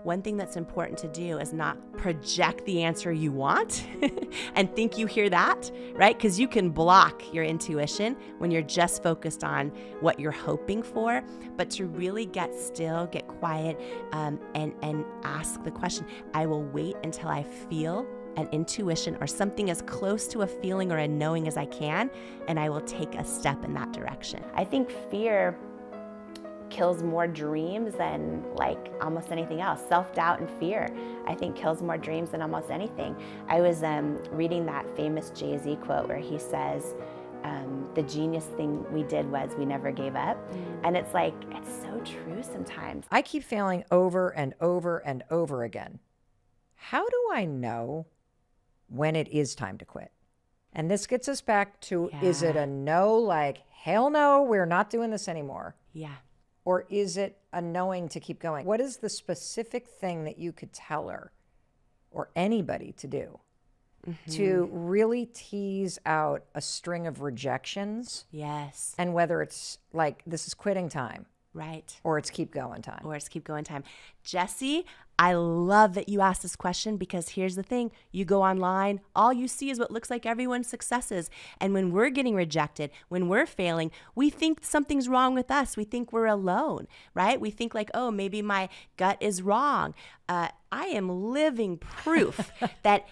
one thing that's important to do is not project the answer you want and think you hear that, right? Because you can block your intuition when you're just focused on what you're hoping for, but to really get still, get quiet, and ask the question. I will wait until I feel an intuition or something as close to a feeling or a knowing as I can, and I will take a step in that direction. I think fear kills more dreams than like almost anything else. Self-doubt and fear, I think, kills more dreams than almost anything. I was reading that famous Jay-Z quote where he says, the genius thing we did was we never gave up. And it's like, it's so true sometimes. I keep failing over and over and over again. How do I know when it is time to quit? And this gets us back to, is it a no, like, hell no, we're not doing this anymore? Yeah. Or is it a knowing to keep going? What is the specific thing that you could tell her or anybody to do to really tease out a string of rejections? Yes. And whether it's like, this is quitting time. Right. Or it's keep going time. Or it's keep going time. Jesse, I love that you asked this question, because here's the thing. You go online, all you see is what looks like everyone's successes. And when we're getting rejected, when we're failing, we think something's wrong with us. We think we're alone, right? We think like, oh, maybe my gut is wrong. I am living proof that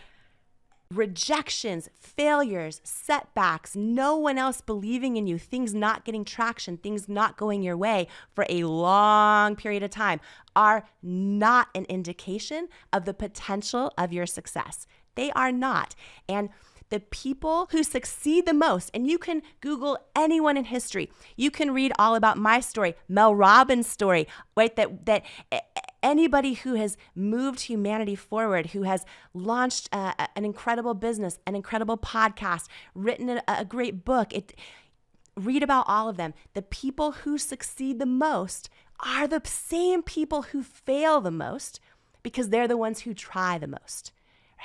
rejections, failures, setbacks, no one else believing in you, things not getting traction, things not going your way for a long period of time are not an indication of the potential of your success. They are not. And the people who succeed the most, and you can Google anyone in history. You can read all about my story, Mel Robbins' story, right? That anybody who has moved humanity forward, who has launched an incredible business, an incredible podcast, written a great book, read about all of them. The people who succeed the most are the same people who fail the most, because they're the ones who try the most.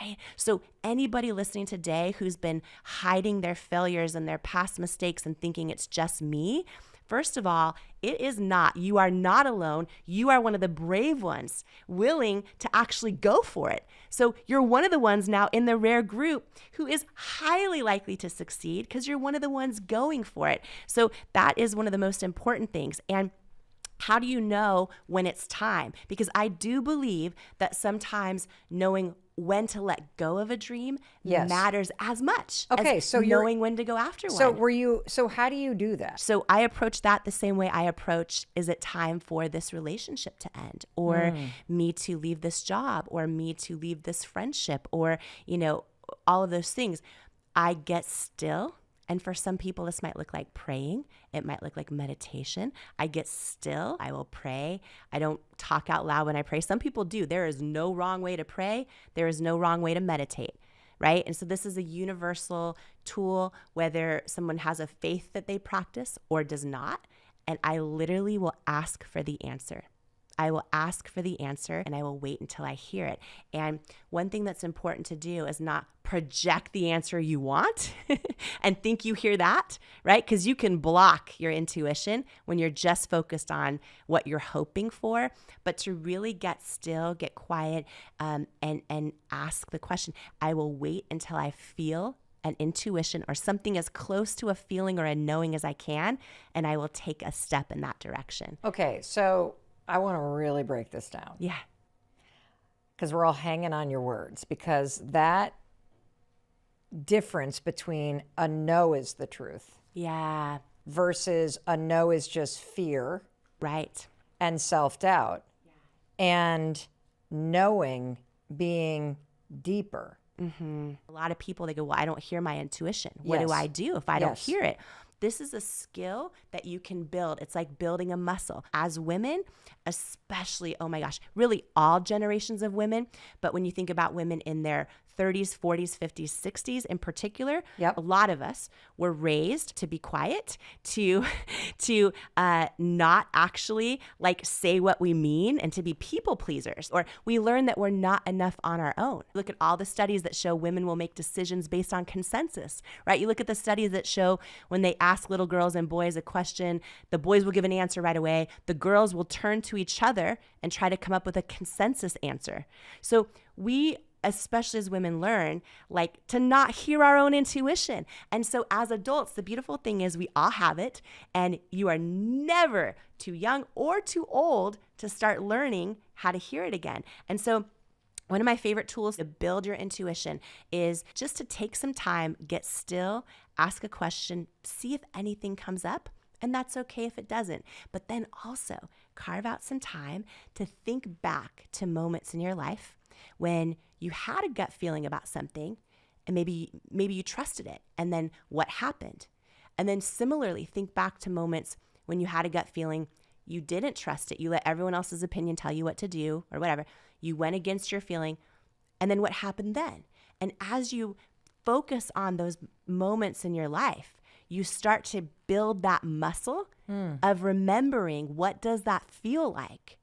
Right? So anybody listening today who's been hiding their failures and their past mistakes and thinking it's just me, first of all, it is not. You are not alone. You are one of the brave ones willing to actually go for it. So you're one of the ones now in the rare group who is highly likely to succeed, because you're one of the ones going for it. So that is one of the most important things. And how do you know when it's time? Because I do believe that sometimes knowing when to let go of a dream matters as much as knowing when to go after one. So how do you do that? So I approach that the same way I approach, is it time for this relationship to end, or me to leave this job, or me to leave this friendship, or, all of those things. I get still. And for some people, this might look like praying. It might look like meditation. I get still. I will pray. I don't talk out loud when I pray. Some people do. There is no wrong way to pray. There is no wrong way to meditate, right? And so this is a universal tool, whether someone has a faith that they practice or does not. And I literally will ask for the answer. I will ask for the answer, and I will wait until I hear it. And one thing that's important to do is not project the answer you want and think you hear that, right? Because you can block your intuition when you're just focused on what you're hoping for, but to really get still, get quiet, and ask the question. I will wait until I feel an intuition or something as close to a feeling or a knowing as I can, and I will take a step in that direction. Okay, so I want to really break this down. Yeah. Because we're all hanging on your words, because that difference between a no is the truth. Yeah. Versus a no is just fear. Right. And self-doubt. Yeah. And knowing being deeper. Mm-hmm. A lot of people, they go, well, I don't hear my intuition. What do I do if I don't hear it? This is a skill that you can build. It's like building a muscle. As women, especially, oh my gosh, really all generations of women. But when you think about women in their 30s, 40s, 50s, 60s in particular, Yep. a lot of us were raised to be quiet, to not actually like say what we mean, and to be people pleasers. Or we learn that we're not enough on our own. Look at all the studies that show women will make decisions based on consensus, right? You look at the studies that show when they ask little girls and boys a question, the boys will give an answer right away. The girls will turn to each other and try to come up with a consensus answer. So we, especially as women, learn like to not hear our own intuition. And so as adults, the beautiful thing is we all have it, and you are never too young or too old to start learning how to hear it again. And so one of my favorite tools to build your intuition is just to take some time, get still, ask a question, see if anything comes up. And that's okay if it doesn't. But then also carve out some time to think back to moments in your life when you had a gut feeling about something, and maybe you trusted it, and then what happened? And then similarly, think back to moments when you had a gut feeling, you didn't trust it, you let everyone else's opinion tell you what to do or whatever, you went against your feeling, and then what happened then? And as you focus on those moments in your life, you start to build that muscle of remembering, what does that feel like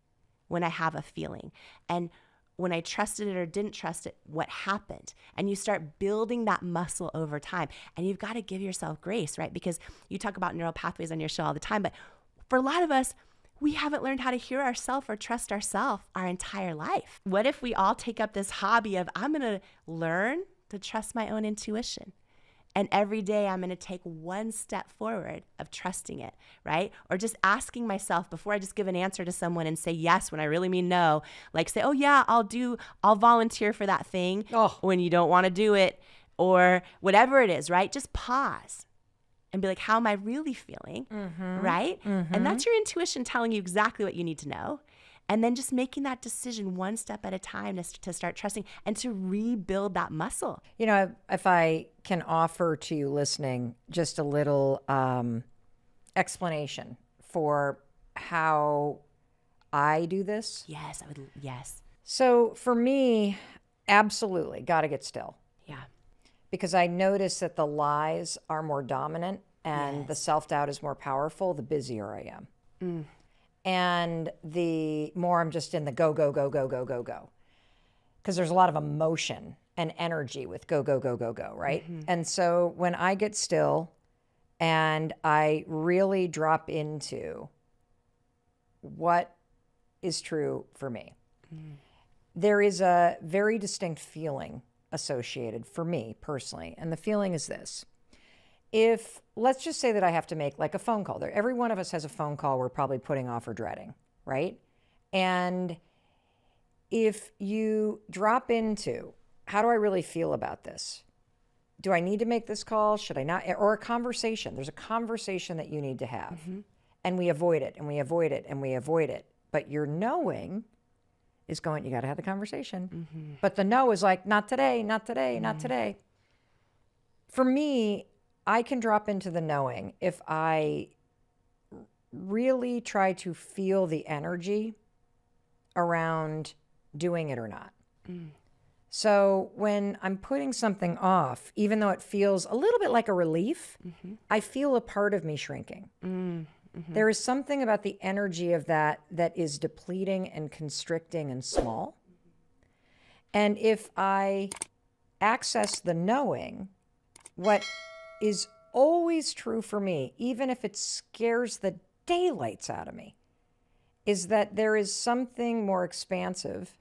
when I have a feeling? And when I trusted it or didn't trust it, what happened? And you start building that muscle over time. And you've got to give yourself grace, right? Because you talk about neural pathways on your show all the time, but for a lot of us, we haven't learned how to hear ourselves or trust ourselves our entire life. What if we all take up this hobby of, I'm going to learn to trust my own intuition? And every day I'm going to take one step forward of trusting it, right? Or just asking myself before I just give an answer to someone and say yes when I really mean no. Like say, oh yeah, I'll volunteer for that thing when you don't want to do it, or whatever it is, right? Just pause and be like, how am I really feeling, right? And that's your intuition telling you exactly what you need to know. And then just making that decision one step at a time to start trusting and to rebuild that muscle. You know, if I can offer to you listening just a little explanation for how I do this. Yes, I would. Yes. So for me, absolutely, got to get still. Yeah. Because I notice that the lies are more dominant and the self-doubt is more powerful, the busier I am. And the more I'm just in the go, go, go, go, go, go, go. Because there's a lot of emotion and energy with go, go, go, go, go, right? And so when I get still and I really drop into what is true for me, there is a very distinct feeling associated for me personally. And the feeling is this. If, let's just say that I have to make like a phone call. Every one of us has a phone call we're probably putting off or dreading, right? And if you drop into, how do I really feel about this? Do I need to make this call? Should I not? Or a conversation. There's a conversation that you need to have. And we avoid it, and we avoid it, and we avoid it. But your knowing is going, you got to have the conversation. But the no is like, not today, not today, not today. For me, I can drop into the knowing if I really try to feel the energy around doing it or not. So when I'm putting something off, even though it feels a little bit like a relief, I feel a part of me shrinking. There is something about the energy of that is depleting and constricting and small. And if I access the knowing, what is always true for me, even if it scares the daylights out of me, is that there is something more expansive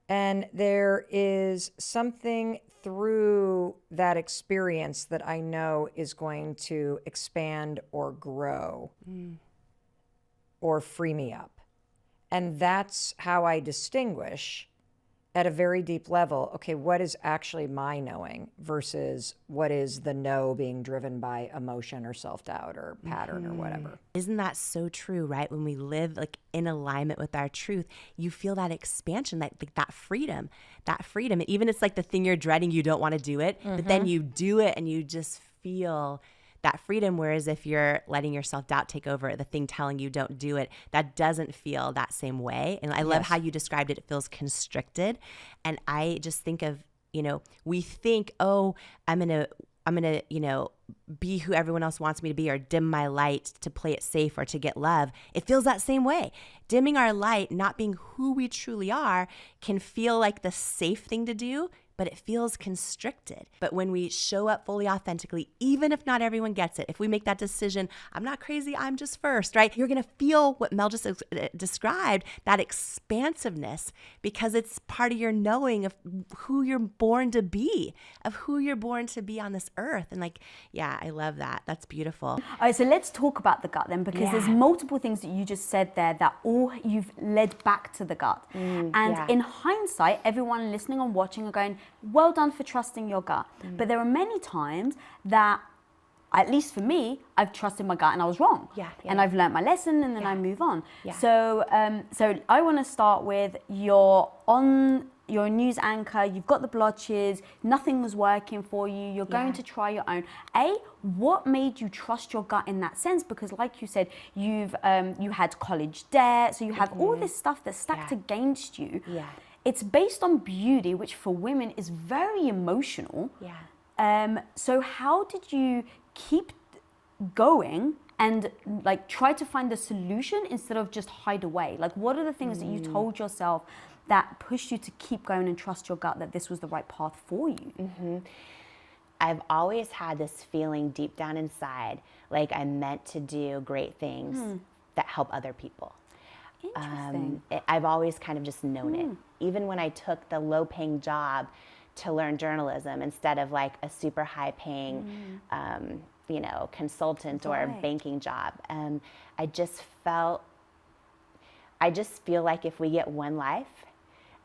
and there is something through that experience that I know is going to expand or grow or free me up. And that's how I distinguish at a very deep level, okay, what is actually my knowing versus what is the no being driven by emotion or self-doubt or pattern or whatever. Isn't that so true, right? When we live like in alignment with our truth, you feel that expansion, that freedom, even it's like the thing you're dreading, you don't want to do it, but then you do it and you just feel that freedom. Whereas if you're letting your self-doubt take over, the thing telling you don't do it, that doesn't feel that same way. And I love how you described it. It feels constricted. And I just think of we think, oh, I'm going to, be who everyone else wants me to be, or dim my light to play it safe or to get love. It feels that same way. Dimming our light, not being who we truly are, can feel like the safe thing to do, but it feels constricted. But when we show up fully authentically, even if not everyone gets it, if we make that decision, I'm not crazy, I'm just first, right? You're going to feel what Mel just described, that expansiveness, because it's part of your knowing of who you're born to be, on this earth. And I love that. That's beautiful. All right, so let's talk about the gut then, because there's multiple things that you just said there that all you've led back to the gut. In hindsight, everyone listening and watching are going, well done for trusting your gut. But there are many times that, at least for me, I've trusted my gut and I was wrong. And I've learned my lesson, and then I move on. So I want to start with you're a news anchor, you've got the blotches, nothing was working for you, you're going to try your own. What made you trust your gut in that sense? Because like you said, you had college debt, so you have all this stuff that's stacked against you. It's based on beauty, which for women is very emotional. So how did you keep going and try to find the solution instead of just hide away? What are the things that you told yourself that pushed you to keep going and trust your gut that this was the right path for you? I've always had this feeling deep down inside, like I'm meant to do great things that help other people. Interesting. I've always kind of just known it. Even when I took the low-paying job to learn journalism instead of a super high-paying, consultant or banking job, I just feel like if we get one life,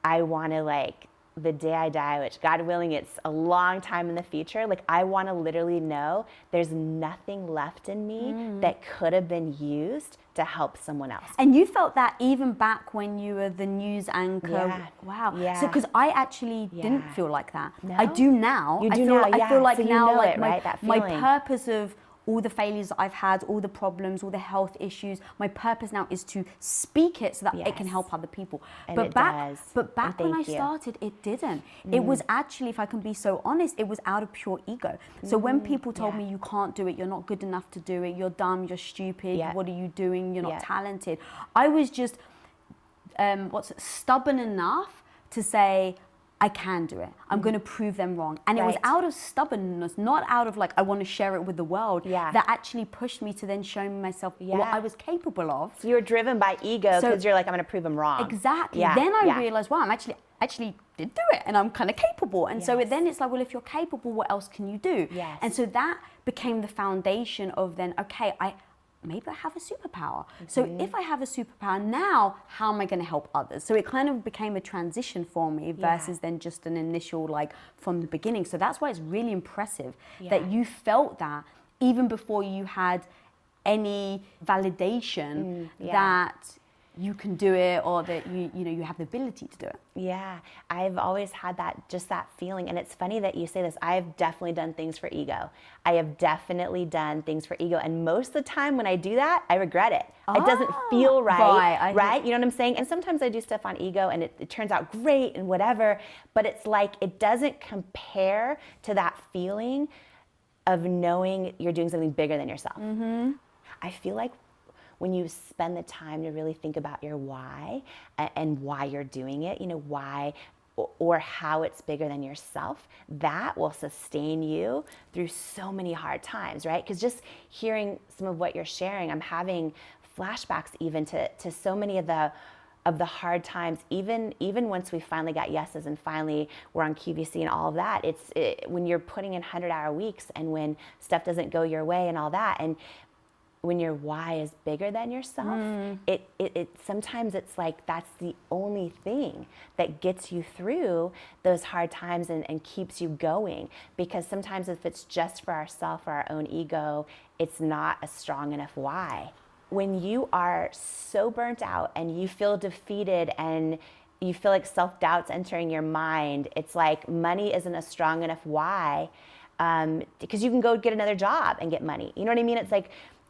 I want to the day I die, which God willing, it's a long time in the future, I want to literally know there's nothing left in me that could have been used to help someone else. And you felt that even back when you were the news anchor? Wow. So, because I actually didn't feel like that. No? I do now. You do now, I feel like so you now, know it, right? That my feeling. purpose of all the failures that I've had, all the problems, all the health issues, my purpose now is to speak it so that it can help other people. And but it back, does. But back when I Thank you. started, it didn't. It was actually, if I can be so honest, it was out of pure ego. So when people told me you can't do it, you're not good enough to do it, you're dumb, you're stupid, what are you doing, you're not talented, I was just stubborn enough to say, I can do it. I'm going to prove them wrong. And it was out of stubbornness, not out of I want to share it with the world, that actually pushed me to then show myself what I was capable of. So you were driven by ego because you're I'm going to prove them wrong. Exactly. Then I realized, wow, I'm actually did do it, and I'm kind of capable. And so then it's well, if you're capable, what else can you do? And so that became the foundation of then, okay, maybe I have a superpower. So if I have a superpower now, how am I going to help others? So it kind of became a transition for me versus then just an initial from the beginning. So that's why it's really impressive that you felt that even before you had any validation that you can do it, or that you have the ability to do it. Yeah, I've always had that feeling. And it's funny that you say this. I've definitely done things for ego. I have definitely done things for ego. And most of the time when I do that, I regret it. It doesn't feel right? You know what I'm saying? And sometimes I do stuff on ego and it turns out great and whatever, but it's it doesn't compare to that feeling of knowing you're doing something bigger than yourself. I feel like when you spend the time to really think about your why and why you're doing it, why or how it's bigger than yourself, that will sustain you through so many hard times, right? Because just hearing some of what you're sharing, I'm having flashbacks even to so many of the hard times, even once we finally got yeses and finally we're on QVC and all of that. When you're putting in 100-hour weeks and when stuff doesn't go your way and all that, and when your why is bigger than yourself, it sometimes it's that's the only thing that gets you through those hard times and keeps you going. Because sometimes if it's just for ourselves or our own ego, it's not a strong enough why. When you are so burnt out and you feel defeated and you feel like self-doubt's entering your mind, it's money isn't a strong enough why, because you can go get another job and get money. You know what I mean?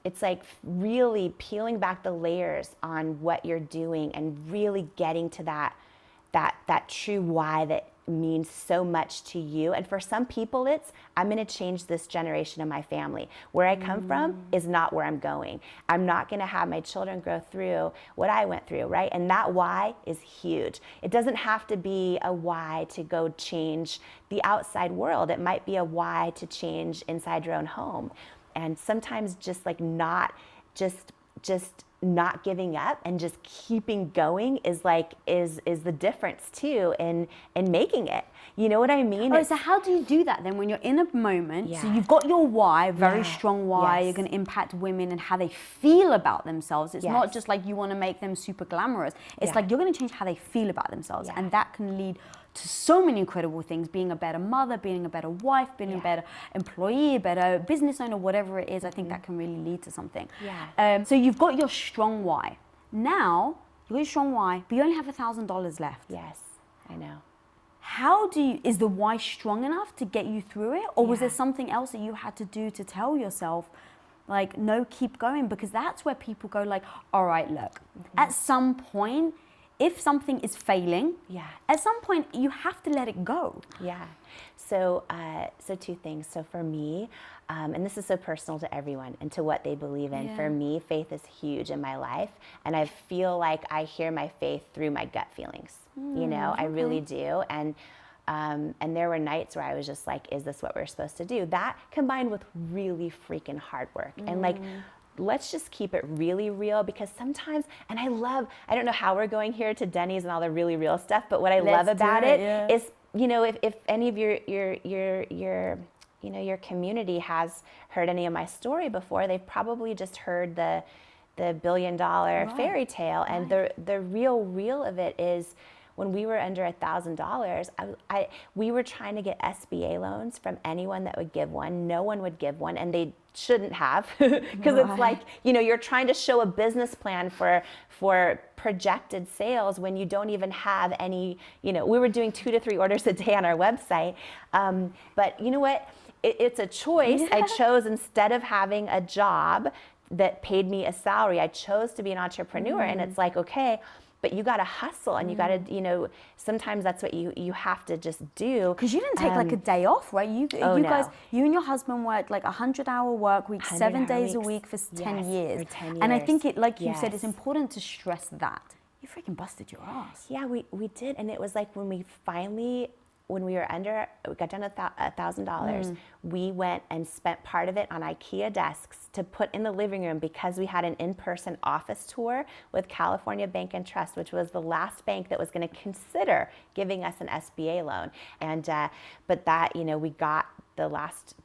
It's really peeling back the layers on what you're doing and really getting to that true why means so much to you. And for some people, it's, I'm going to change this generation of my family. Where I come from is not where I'm going. I'm not going to have my children go through what I went through, right? And that why is huge. It doesn't have to be a why to go change the outside world. It might be a why to change inside your own home. And sometimes just like not not giving up and just keeping going is the difference too in making it. You know what I mean? Oh, so how do you do that then when you're in a moment? So you've got your why, very strong why. You're going to impact women and how they feel about themselves. It's not just like you want to make them super glamorous. It's like you're going to change how they feel about themselves, and that can lead to so many incredible things: being a better mother, being a better wife, being a better employee, a better business owner, whatever it is. I think that can really lead to something. So you've got your strong why. Now you got your strong why, but you only have $1,000 left. Yes, I know. How is the why strong enough to get you through it? Or was there something else that you had to do to tell yourself, like, no, keep going? Because that's where people go like, all right, look, at some point, if something is failing, at some point you have to let it go. So two things. So for me, and this is so personal to everyone and to what they believe in. For me, faith is huge in my life, and I feel like I hear my faith through my gut feelings. You know, I really do. And there were nights where I was just like, is this what we're supposed to do? That combined with really freaking hard work and like, let's just keep it really real, because sometimes, and I don't know how we're going here to Denny's and all the really real stuff, but what I love about it is, you know, if any of your community has heard any of my story before, they've probably just heard the $1 billion fairy tale. And the real of it is, when we were under $1,000, we were trying to get SBA loans from anyone that would give one. No one would give one, and they shouldn't have, because it's like, you know, you're trying to show a business plan for projected sales when you don't even have any. You know, we were doing 2 to 3 orders a day on our website, but you know what? It's a choice. I chose, instead of having a job that paid me a salary, I chose to be an entrepreneur. And it's like, okay, but you got to hustle, and you got to, you know, sometimes that's what you have to just do. Because you didn't take like a day off, right? You guys, you and your husband worked like 100-hour work week, 7 days a week for 10 years. For 10 years. And I think it, like you said, it's important to stress that. You freaking busted your ass. Yeah, we did. And it was like when we got down to $1,000, we went and spent part of it on IKEA desks to put in the living room, because we had an in-person office tour with California Bank and Trust, which was the last bank that was going to consider giving us an SBA loan. And but that, you know, we got the last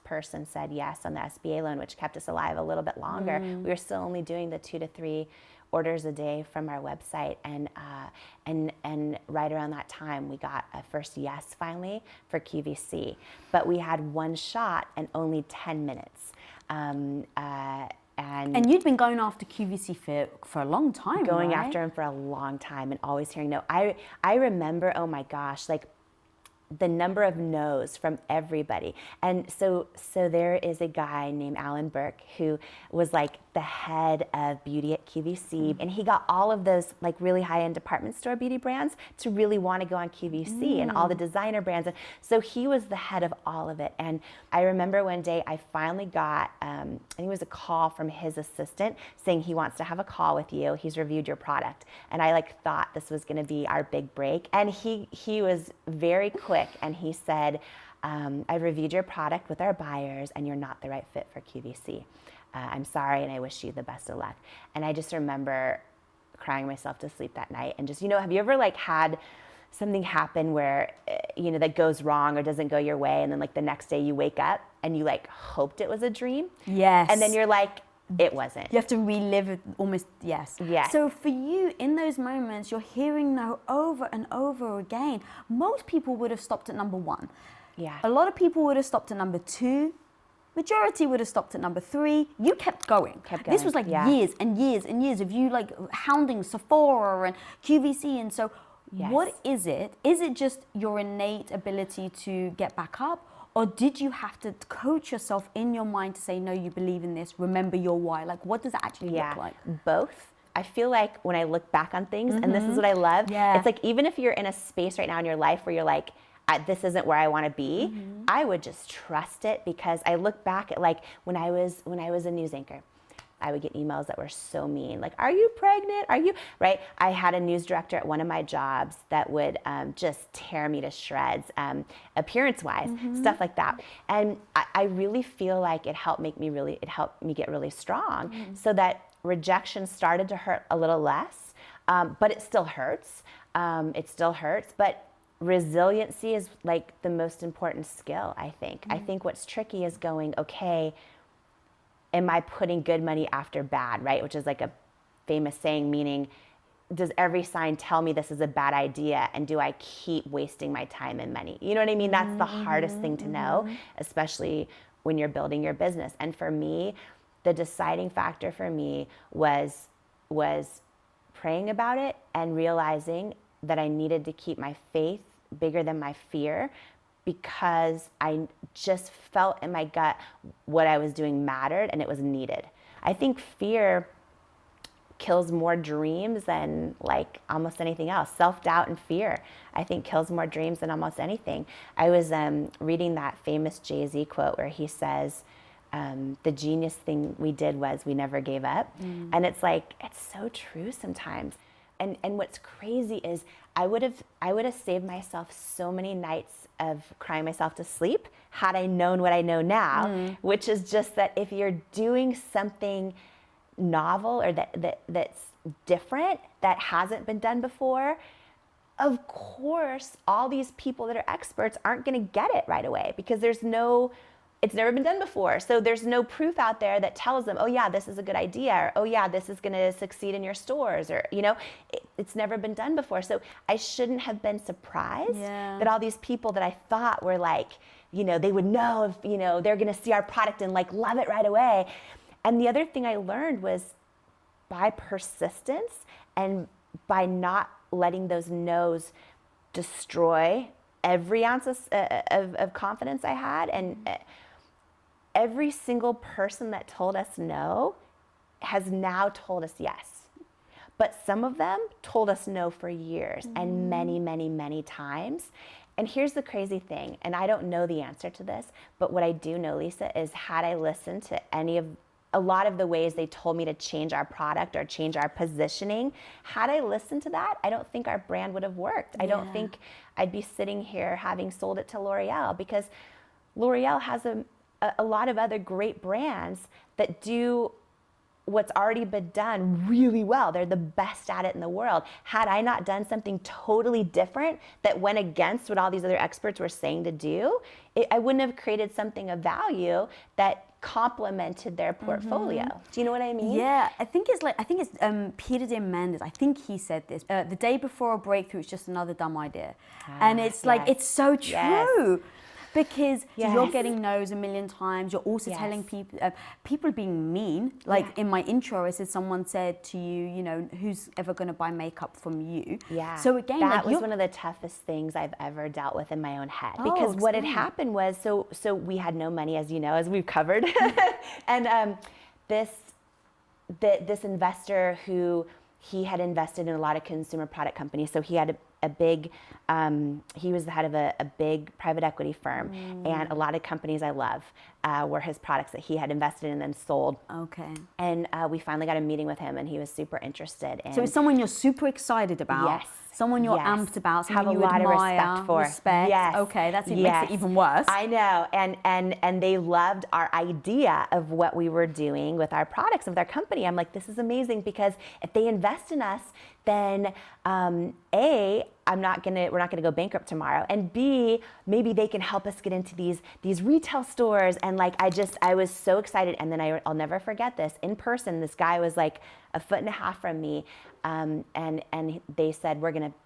person said yes on the SBA loan, which kept us alive a little bit longer. We were still only doing the 2 to 3 orders a day from our website, and right around that time we got a first yes finally for QVC, but we had one shot and only 10 minutes. And you'd been going after QVC for a long time, going right? after him for a long time, and always hearing no. I remember, oh my gosh, like the number of no's from everybody. And so there is a guy named Alan Burke who was like the head of beauty at QVC, and he got all of those like really high-end department store beauty brands to really want to go on QVC and all the designer brands. And so he was the head of all of it. And I remember one day I finally got, I think it was a call from his assistant saying he wants to have a call with you. He's reviewed your product. And I like thought this was going to be our big break. And he was very quick, and he said, I reviewed your product with our buyers, and you're not the right fit for QVC. I'm sorry, and I wish you the best of luck. And I just remember crying myself to sleep that night. And just, you know, have you ever like had something happen where, you know, that goes wrong or doesn't go your way, and then like the next day you wake up and you like hoped it was a dream? Yes. And then you're like, it wasn't. You have to relive it almost, yes. Yes. So for you, in those moments, you're hearing no over and over again. Most people would have stopped at number 1. Yeah. A lot of people would have stopped at number 2. Majority would have stopped at number 3. You kept going. This was like years and years and years of you like hounding Sephora and QVC. And so what is it? Is it just your innate ability to get back up? Or did you have to coach yourself in your mind to say, no, you believe in this, remember your why? Like, what does it actually look like? Both. I feel like when I look back on things, and this is what I love, it's like even if you're in a space right now in your life where you're like, this isn't where I want to be, I would just trust it, because I look back at like when I was a news anchor, I would get emails that were so mean, like, are you pregnant? Are you, right? I had a news director at one of my jobs that would just tear me to shreds, appearance-wise, stuff like that. And I really feel like it helped me get really strong, so that rejection started to hurt a little less, but it still hurts. But resiliency is like the most important skill, I think. I think what's tricky is going, okay, am I putting good money after bad, right? Which is like a famous saying, meaning, does every sign tell me this is a bad idea, and do I keep wasting my time and money? You know what I mean? That's the hardest thing to know, especially when you're building your business. And for me, the deciding factor for me was praying about it and realizing that I needed to keep my faith bigger than my fear, because I just felt in my gut what I was doing mattered and it was needed. I think fear kills more dreams than like almost anything else. Self-doubt and fear, I think, kills more dreams than almost anything. I was reading that famous Jay-Z quote where he says, the genius thing we did was we never gave up. And it's like, it's so true sometimes. And what's crazy is I would have saved myself so many nights of crying myself to sleep had I known what I know now, which is just that if you're doing something novel or that's different, that hasn't been done before, of course, all these people that are experts aren't going to get it right away, because it's never been done before. So there's no proof out there that tells them, oh yeah, this is a good idea, or oh yeah, this is going to succeed in your stores, or, you know, it's never been done before. So I shouldn't have been surprised that all these people that I thought were like, you know, they would know if, you know, they're going to see our product and like love it right away. And the other thing I learned was, by persistence and by not letting those no's destroy every ounce of confidence I had, and every single person that told us no has now told us yes. But some of them told us no for years and many, many, many times. And here's the crazy thing, and I don't know the answer to this, but what I do know, Lisa, is had I listened to a lot of the ways they told me to change our product or change our positioning, had I listened to that, I don't think our brand would have worked. I don't think I'd be sitting here having sold it to L'Oreal, because L'Oreal has a lot of other great brands that do what's already been done really well. They're the best at it in the world. Had I not done something totally different that went against what all these other experts were saying to do, I wouldn't have created something of value that complemented their portfolio. Do you know what I mean? Yeah, I think it's Peter Diamandis. I think he said this. The day before a breakthrough is just another dumb idea, and it's like it's so true. Because you're getting no's a million times. You're also telling people, people being mean. Like in my intro, I said someone said to you, you know, who's ever going to buy makeup from you? Yeah. So again, that was one of the toughest things I've ever dealt with in my own head. Because what had happened was, so we had no money, as you know, as we've covered, and this investor who he had invested in a lot of consumer product companies. So he had a big, he was the head of a big private equity firm, and a lot of companies I love were his products that he had invested in and then sold. Okay. And we finally got a meeting with him, and he was super interested in. So it's someone you're super excited about. Yes. Someone you're amped about, someone have a you lot admire, of respect for. Respect. Yes. Okay, makes it even worse. I know, and they loved our idea of what we were doing with our products, with our company. I'm like, this is amazing, because if they invest in us, then A, we're not gonna go bankrupt tomorrow, and B, maybe they can help us get into these retail stores. And like, I was so excited. And then I'll never forget this. In person, this guy was like a foot and a half from me, and they said,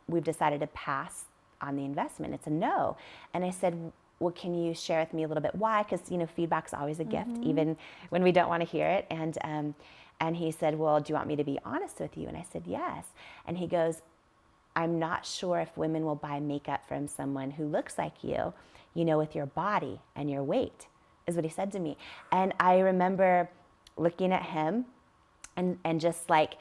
we've decided to pass on the investment. It's a no. And I said, well, can you share with me a little bit why? Because, you know, feedback's always a gift, even when we don't want to hear it. And he said, well, do you want me to be honest with you? And I said, yes. And he goes, I'm not sure if women will buy makeup from someone who looks like you know, with your body and your weight, is what he said to me. And I remember looking at him and just like,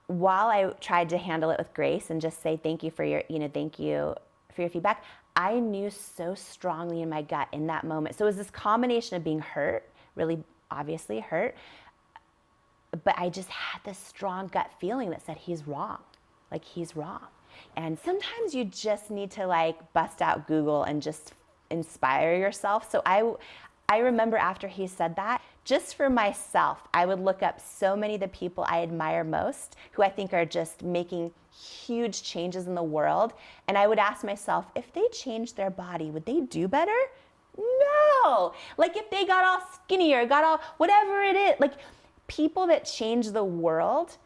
while I tried to handle it with grace and just say thank you for your, thank you for your feedback, I knew so strongly in my gut in that moment. So it was this combination of being hurt, really obviously hurt, but I just had this strong gut feeling that said he's wrong. Like, he's wrong. And sometimes you just need to like bust out Google and just inspire yourself. So I remember after he said that, just for myself, I would look up so many of the people I admire most, who I think are just making huge changes in the world. And I would ask myself, if they changed their body, would they do better? No. Like, if they got all skinnier, got all whatever it is, like, people that change the world,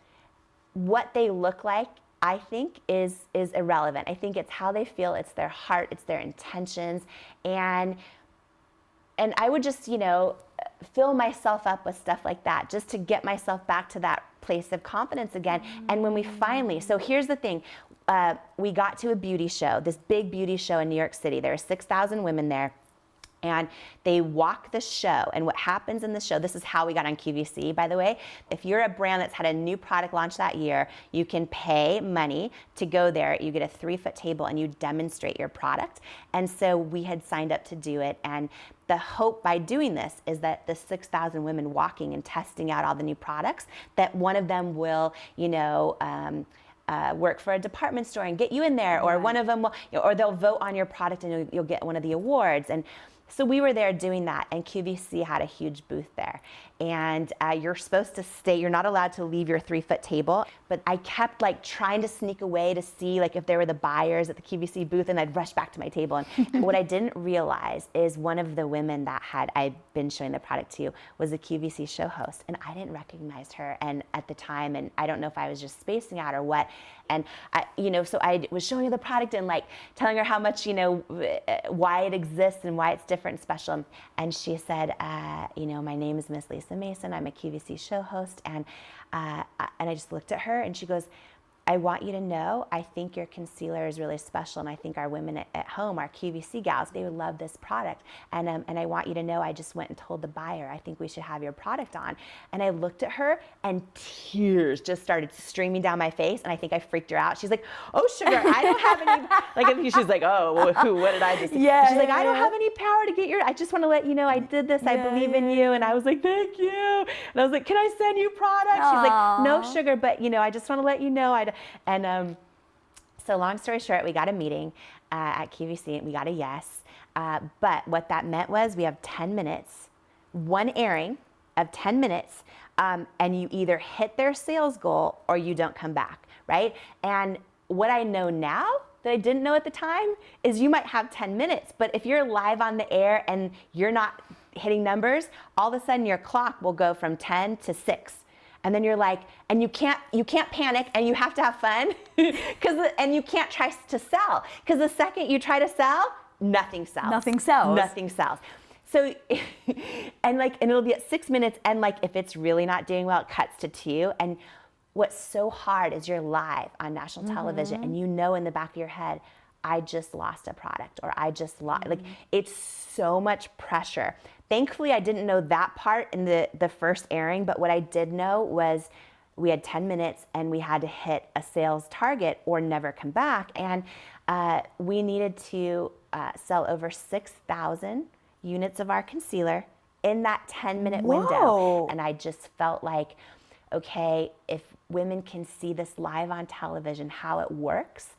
what they look like, I think is irrelevant. I think it's how they feel, it's their heart, it's their intentions. And I would just, fill myself up with stuff like that, just to get myself back to that place of confidence again. And when we finally, so here's the thing, we got to a beauty show, this big beauty show in New York City. There were 6,000 women there. And they walk the show. And what happens in the show, this is how we got on QVC, by the way. If you're a brand that's had a new product launch that year, you can pay money to go there. You get a 3-foot table and you demonstrate your product. And so we had signed up to do it. And the hope by doing this is that the 6,000 women walking and testing out all the new products, that one of them will, work for a department store and get you in there, or one of them will, or they'll vote on your product and you'll get one of the awards. And so we were there doing that, and QVC had a huge booth there. And you're supposed to stay, you're not allowed to leave your 3-foot table, but I kept like trying to sneak away to see like if there were the buyers at the QVC booth, and I'd rush back to my table. And what I didn't realize is one of the women that I'd been showing the product to was a QVC show host, and I didn't recognize her and at the time, and I don't know if I was just spacing out or what. And so I was showing her the product and like telling her how much, why it exists and why it's different and special. And she said, my name is Miss Lisa Mason. I'm a QVC show host. And I just looked at her and she goes, I want you to know, I think your concealer is really special, and I think our women at home, our QVC gals, they would love this product. And I want you to know, I just went and told the buyer, I think we should have your product on. And I looked at her, and tears just started streaming down my face, and I think I freaked her out. She's like, oh, sugar, I don't have any, like, she's like, oh, what did I just say? Yeah, she's like, I don't have any power to get your, I just want to let you know I did this, I believe in you. And I was like, thank you. And I was like, can I send you product? She's like, no, sugar, but I just want to let you know. So long story short, we got a meeting at QVC, and we got a yes. But what that meant was we have 10 minutes, one airing of 10 minutes, and you either hit their sales goal or you don't come back, right? And what I know now that I didn't know at the time is you might have 10 minutes, but if you're live on the air and you're not hitting numbers, all of a sudden your clock will go from 10 to 6. And then you're like, and you can't panic, and you have to have fun, and you can't try to sell, because the second you try to sell, nothing sells. Nothing sells. Nothing sells. So, and it'll be at 6 minutes, and like if it's really not doing well, it cuts to 2. And what's so hard is you're live on national television, and in the back of your head, I just lost a product, or I just lost, like, it's so much pressure. Thankfully, I didn't know that part in the first airing, but what I did know was we had 10 minutes and we had to hit a sales target or never come back. And we needed to sell over 6,000 units of our concealer in that 10-minute window. And I just felt like, okay, if women can see this live on television, how it works,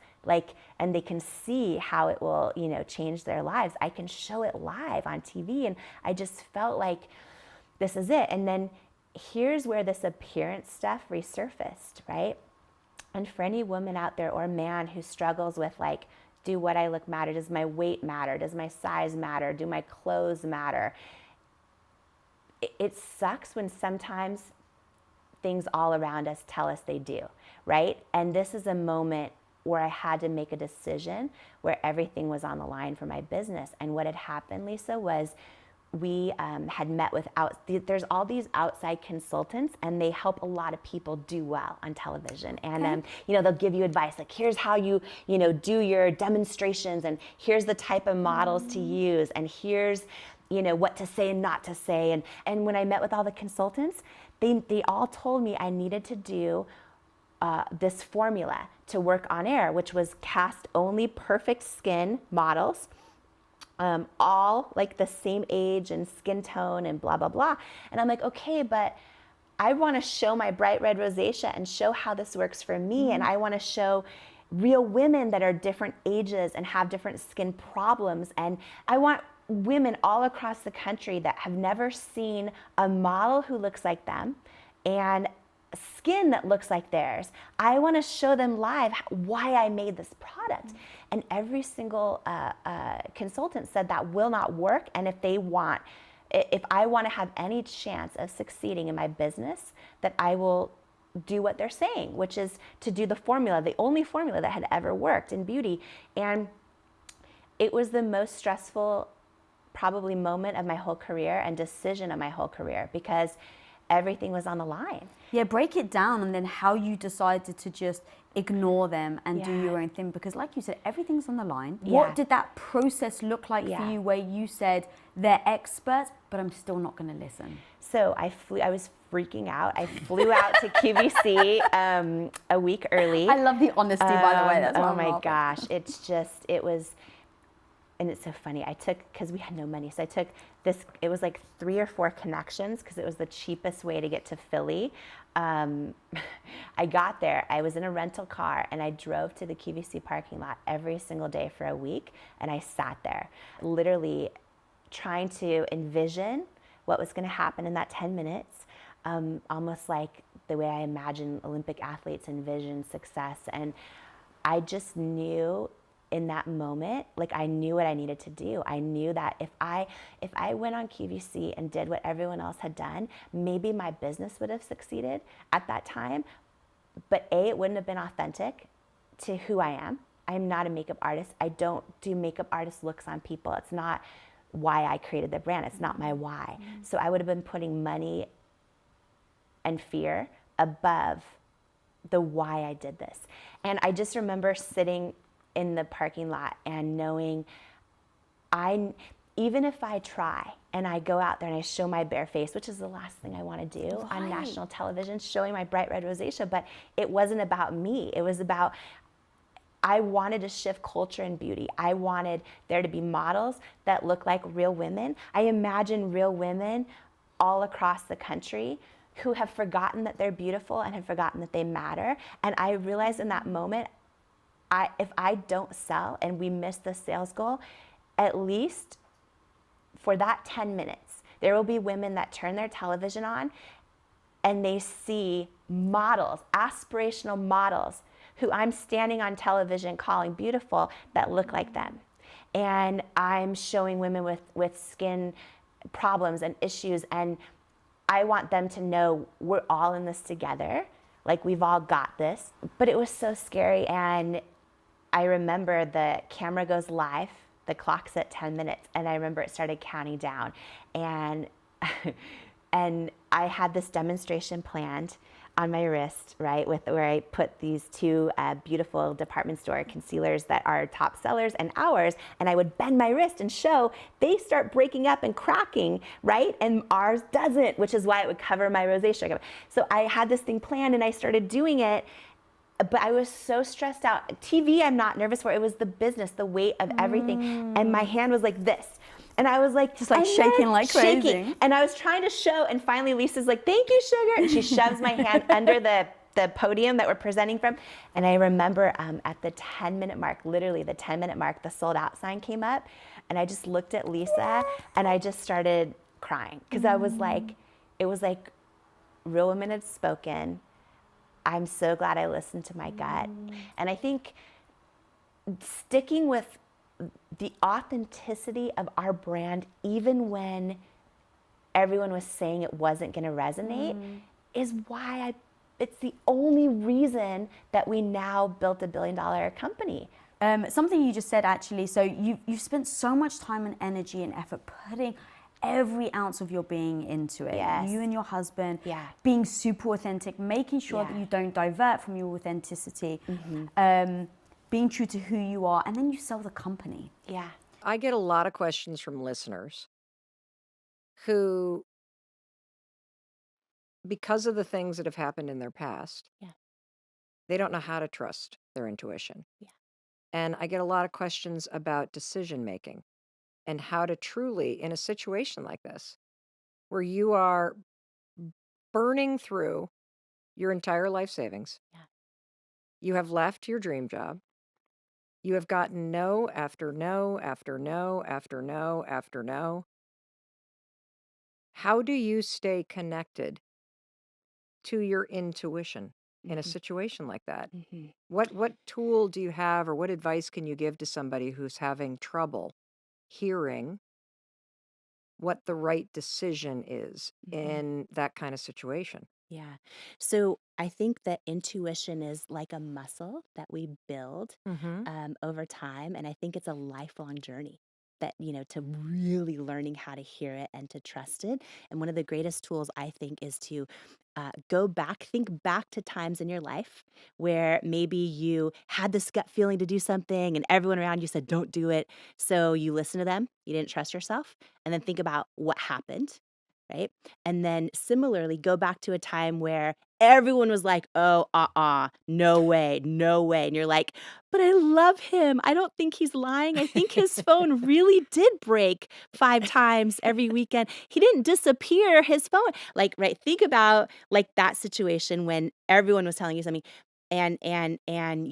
and they can see how it will, change their lives, I can show it live on TV. And I just felt like this is it. And then here's where this appearance stuff resurfaced, right? And for any woman out there or man who struggles with do what I look matter? Does my weight matter? Does my size matter? Do my clothes matter? It sucks when sometimes things all around us tell us they do, right? And this is a moment where I had to make a decision where everything was on the line for my business. And what had happened, Lisa, was we had met with there's all these outside consultants, and they help a lot of people do well on television. And they'll give you advice like, here's how you do your demonstrations, and here's the type of models to use, and here's what to say and not to say. And when I met with all the consultants, they all told me I needed to do this formula to work on air, which was cast only perfect skin models, all like the same age and skin tone and blah, blah, blah. And I'm like, okay, but I want to show my bright red rosacea and show how this works for me. And I want to show real women that are different ages and have different skin problems. And I want women all across the country that have never seen a model who looks like them and skin that looks like theirs. I want to show them live why I made this product. And every single consultant said that will not work. And if I want to have any chance of succeeding in my business, that I will do what they're saying, which is to do the formula, the only formula that had ever worked in beauty. And it was the most stressful probably moment of my whole career and decision of my whole career, because everything was on the line. Yeah, break it down, and then how you decided to just ignore them and do your own thing, because like you said, everything's on the line. What did that process look like for you, where you said they're experts, but I'm still not going to listen? So I was freaking out. I flew out to QVC a week early. I love the honesty, by the way. That's why oh I'm my laughing. gosh. It was, and it's so funny. Because we had no money. So I took this, it was like 3 or 4 connections, because it was the cheapest way to get to Philly. I got there, I was in a rental car, and I drove to the QVC parking lot every single day for a week. And I sat there, literally trying to envision what was going to happen in that 10 minutes, almost like the way I imagine Olympic athletes envision success. And I just knew in that moment, like I knew what I needed to do. I knew that if I went on QVC and did what everyone else had done, maybe my business would have succeeded at that time. But it wouldn't have been authentic to who I am. I'm not a makeup artist. I don't do makeup artist looks on people. It's not why I created the brand. It's not my why. So I would have been putting money and fear above the why I did this. And I just remember sitting in the parking lot and knowing even if I try and I go out there and I show my bare face, which is the last thing I want to do on national television, showing my bright red rosacea, but it wasn't about me. It was about, I wanted to shift culture and beauty. I wanted there to be models that look like real women. I imagine real women all across the country who have forgotten that they're beautiful and have forgotten that they matter. And I realized in that moment, if I don't sell and we miss the sales goal, at least for that 10 minutes, there will be women that turn their television on and they see models, aspirational models, who I'm standing on television calling beautiful, that look like them. And I'm showing women with skin problems and issues, and I want them to know we're all in this together, like we've all got this. But it was so scary, and I remember the camera goes live, the clock's at 10 minutes, and I remember it started counting down. And and I had this demonstration planned on my wrist, right, where I put these 2 beautiful department store concealers that are top sellers and ours, and I would bend my wrist and show they start breaking up and cracking, right, and ours doesn't, which is why it would cover my rosacea. So I had this thing planned and I started doing it, but I was so stressed out. TV, I'm not nervous for. It was the business, the weight of everything, and my hand was like this. And I was like, just like shaking like crazy. And I was trying to show, and finally Lisa's like, "Thank you, sugar." And she shoves my hand under the podium that we're presenting from. And I remember at the 10-minute mark, literally the 10-minute mark, the sold out sign came up. And I just looked at Lisa and I just started crying. Because I was like, it was like real women had spoken. I'm so glad I listened to my gut. And I think sticking with the authenticity of our brand, even when everyone was saying it wasn't going to resonate, is why it's the only reason that we now built $1 billion company. Something you just said, actually, so you've spent so much time and energy and effort putting every ounce of your being into it. Yes. You and your husband, being super authentic, making sure that you don't divert from your authenticity, being true to who you are, and then you sell the company. Yeah. I get a lot of questions from listeners who, because of the things that have happened in their past, they don't know how to trust their intuition. Yeah. And I get a lot of questions about decision making and how to truly, in a situation like this, where you are burning through your entire life savings, Yeah. you have left your dream job, you have gotten no after no after no after no after no. How do you stay connected to your intuition in a Mm-hmm. situation like that? Mm-hmm. What tool do you have or what advice can you give to somebody who's having trouble hearing what the right decision is Mm-hmm. in that kind of situation? Yeah. So I think that intuition is like a muscle that we build Mhm. over time. And I think it's a lifelong journey that, to really learning how to hear it and to trust it. And one of the greatest tools I think is to go back, think back to times in your life where maybe you had this gut feeling to do something and everyone around you said, don't do it. So you listen to them, you didn't trust yourself, and then think about what happened. Right. And then similarly, go back to a time where everyone was like, oh, no way, no way. And you're like, but I love him. I don't think he's lying. I think his phone really did break 5 times every weekend. He didn't disappear his phone. Like, right. Think about like that situation when everyone was telling you something and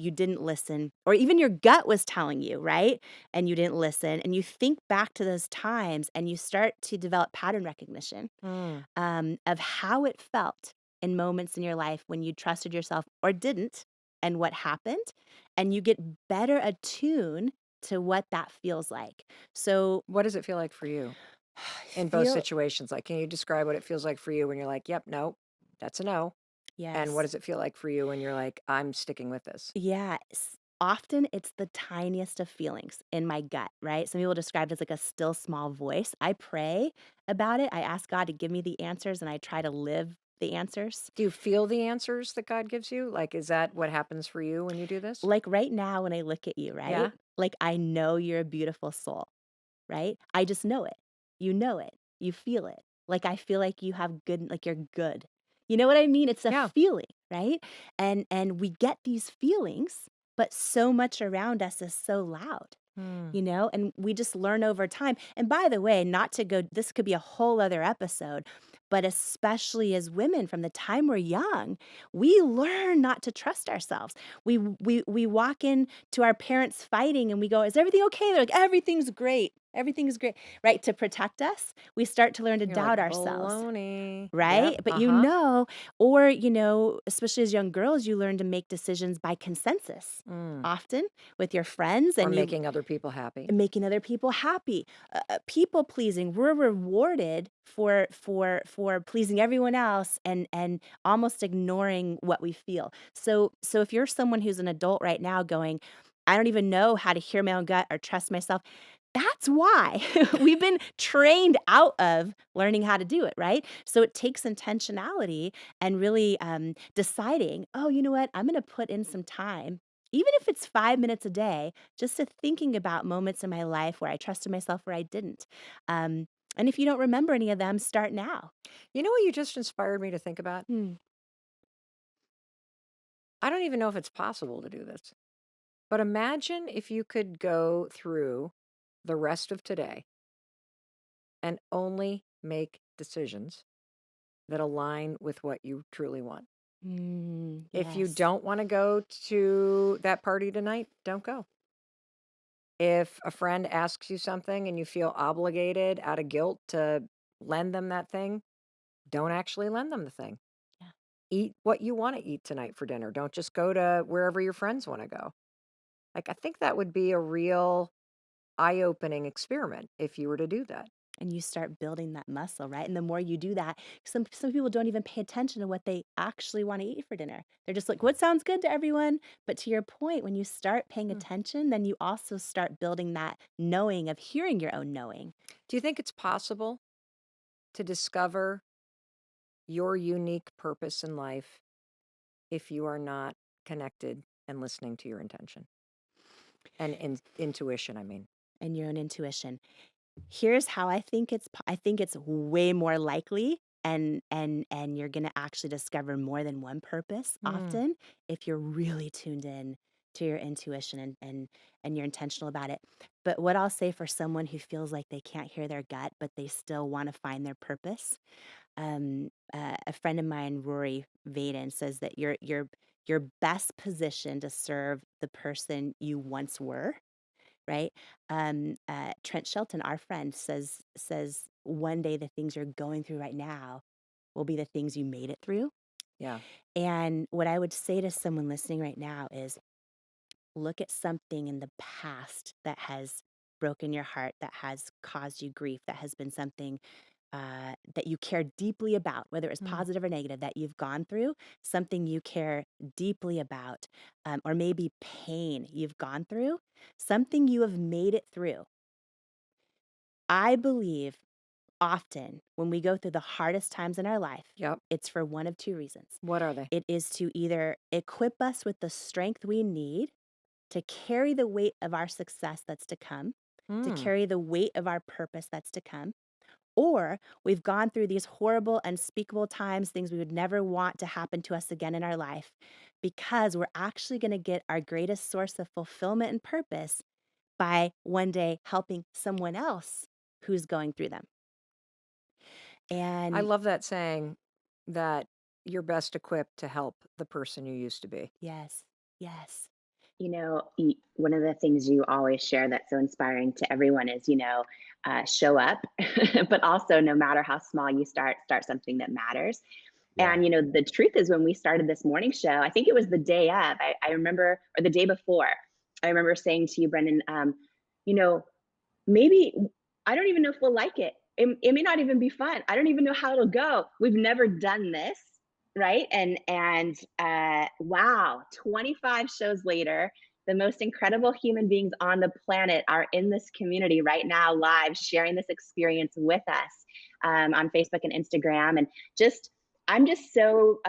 you didn't listen, or even your gut was telling you, right? And you didn't listen. And you think back to those times and you start to develop pattern recognition Mm. of how it felt in moments in your life when you trusted yourself or didn't, and what happened. And you get better attuned to what that feels like. So, What does it feel like for you in both feel, situations? Like, can you describe what it feels like for you when you're like, yep, no, that's a no? And what yes. does it feel like for you when you're like, I'm sticking with this? Yeah. Often it's the tiniest of feelings in my gut, right? Some people describe it as like a still small voice. I pray about it. I ask God to give me the answers and I try to live the answers. Do you feel the answers that God gives you? Like, is that what happens for you when you do this? Like right now, when I look at you, right? Yeah. Like I know you're a beautiful soul, right? I just know it. You know it. You feel it. Like I feel like you have good, like you're good. You know what I mean? It's a Yeah. feeling, right? And we get these feelings, but so much around us is so loud. Hmm. And we just learn over time. And by the way, not to go, this could be a whole other episode, but especially as women from the time we're young, we learn not to trust ourselves. We walk in to our parents fighting and we go, is everything okay? They're like, everything's great. Everything's great, right? To protect us, we start to learn to You're like, doubt ourselves. baloney. Yep. Right? But Uh-huh. or, especially as young girls, you learn to make decisions by consensus Mm. often with your friends, Or and you making other people happy. making other people happy. People pleasing. We're rewarded for pleasing everyone else and almost ignoring what we feel. So if you're someone who's an adult right now going, I don't even know how to hear my own gut or trust myself. That's why we've been trained out of learning how to do it, right? So it takes intentionality and really deciding, oh, you know what? I'm going to put in some time, even if it's 5 minutes a day, just to thinking about moments in my life where I trusted myself, where I didn't. And if you don't remember any of them, start now. You know what you just inspired me to think about? Hmm. I don't even know if it's possible to do this, but imagine if you could go through the rest of today and only make decisions that align with what you truly want. If you Yes. don't want to go to that party tonight, don't go. If a friend asks you something and you feel obligated out of guilt to lend them that thing, don't actually lend them the thing. Yeah. Eat what you want to eat tonight for dinner. Don't just go to wherever your friends want to go. Like, I think that would be a real eye opening experiment if you were to do that. And you start building that muscle, right? And the more you do that, some people don't even pay attention to what they actually want to eat for dinner. They're just like, what sounds good to everyone? But to your point, when you start paying Hmm. attention, then you also start building that knowing of hearing your own knowing. Do you think it's possible to discover your unique purpose in life if you are not connected and listening to your intention and intuition? I mean, And your own intuition. Here's how I think I think it's way more likely and you're going to actually discover more than one purpose often if you're really tuned in to your intuition and you're intentional about it. But what I'll say for someone who feels like they can't hear their gut, but they still want to find their purpose, a friend of mine, Rory Vaden, says that you're best positioned to serve the person you once were, right? Trent Shelton, our friend, says one day the things you're going through right now will be the things you made it through. Yeah. And what I would say to someone listening right now is look at something in the past that has broken your heart, that has caused you grief, that has been something that you care deeply about, whether it's positive or negative, that you've gone through, something you care deeply about, or maybe pain you've gone through, something you have made it through. I believe often when we go through the hardest times in our life, Yep. it's for one of two reasons. What are they? It is to either equip us with the strength we need to carry the weight of our success that's to come, to carry the weight of our purpose that's to come, or we've gone through these horrible, unspeakable times, things we would never want to happen to us again in our life, because we're actually going to get our greatest source of fulfillment and purpose by one day helping someone else who's going through them. I And love that saying that you're best equipped to help the person you used to be. yes, yes, One of the things you always share that's so inspiring to everyone is, show up, but also no matter how small you start something that matters. Yeah. And, the truth is when we started this morning show, I think it was the day of, I remember, or the day before, I remember saying to you, Brendan, you know, maybe I don't even know if we'll like it. It may not even be fun. I don't even know how it'll go. We've never done this, right? And wow, 25 shows later, the most incredible human beings on the planet are in this community right now, live, sharing this experience with us on Facebook and Instagram, and I'm just so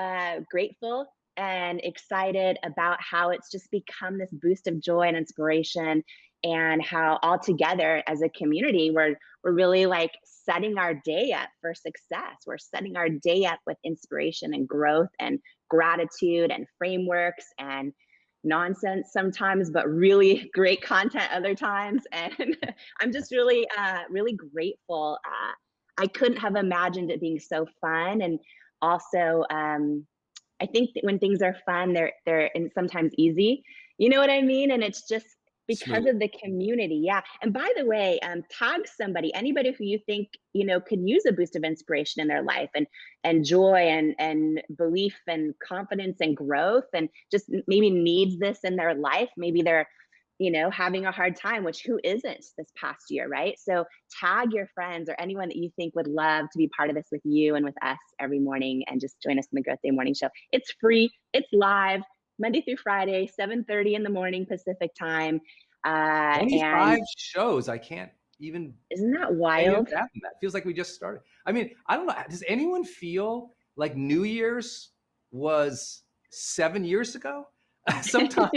grateful and excited about how it's just become this boost of joy and inspiration, and how all together as a community we're really like setting our day up for success. We're setting our day up with inspiration and growth and gratitude and frameworks and nonsense sometimes, but really great content other times. And I'm just really grateful. I couldn't have imagined it being so fun. And also I think that when things are fun, they're and sometimes easy. You know what I mean? And it's just because Smooth. of the community. Yeah. And by the way, tag somebody, anybody who you think, could use a boost of inspiration in their life, and joy and belief and confidence and growth, and just maybe needs this in their life. Maybe they're, having a hard time, which who isn't this past year, right? So tag your friends or anyone that you think would love to be part of this with you and with us every morning, and just join us in the Growth Day Morning Show. It's free, it's live, Monday through Friday, 7:30 in the morning Pacific time. And 25 shows. I can't even isn't that fathom wild? that. Feels like we just started. I mean, I don't know. Does anyone feel like New Year's was 7 years ago? Sometimes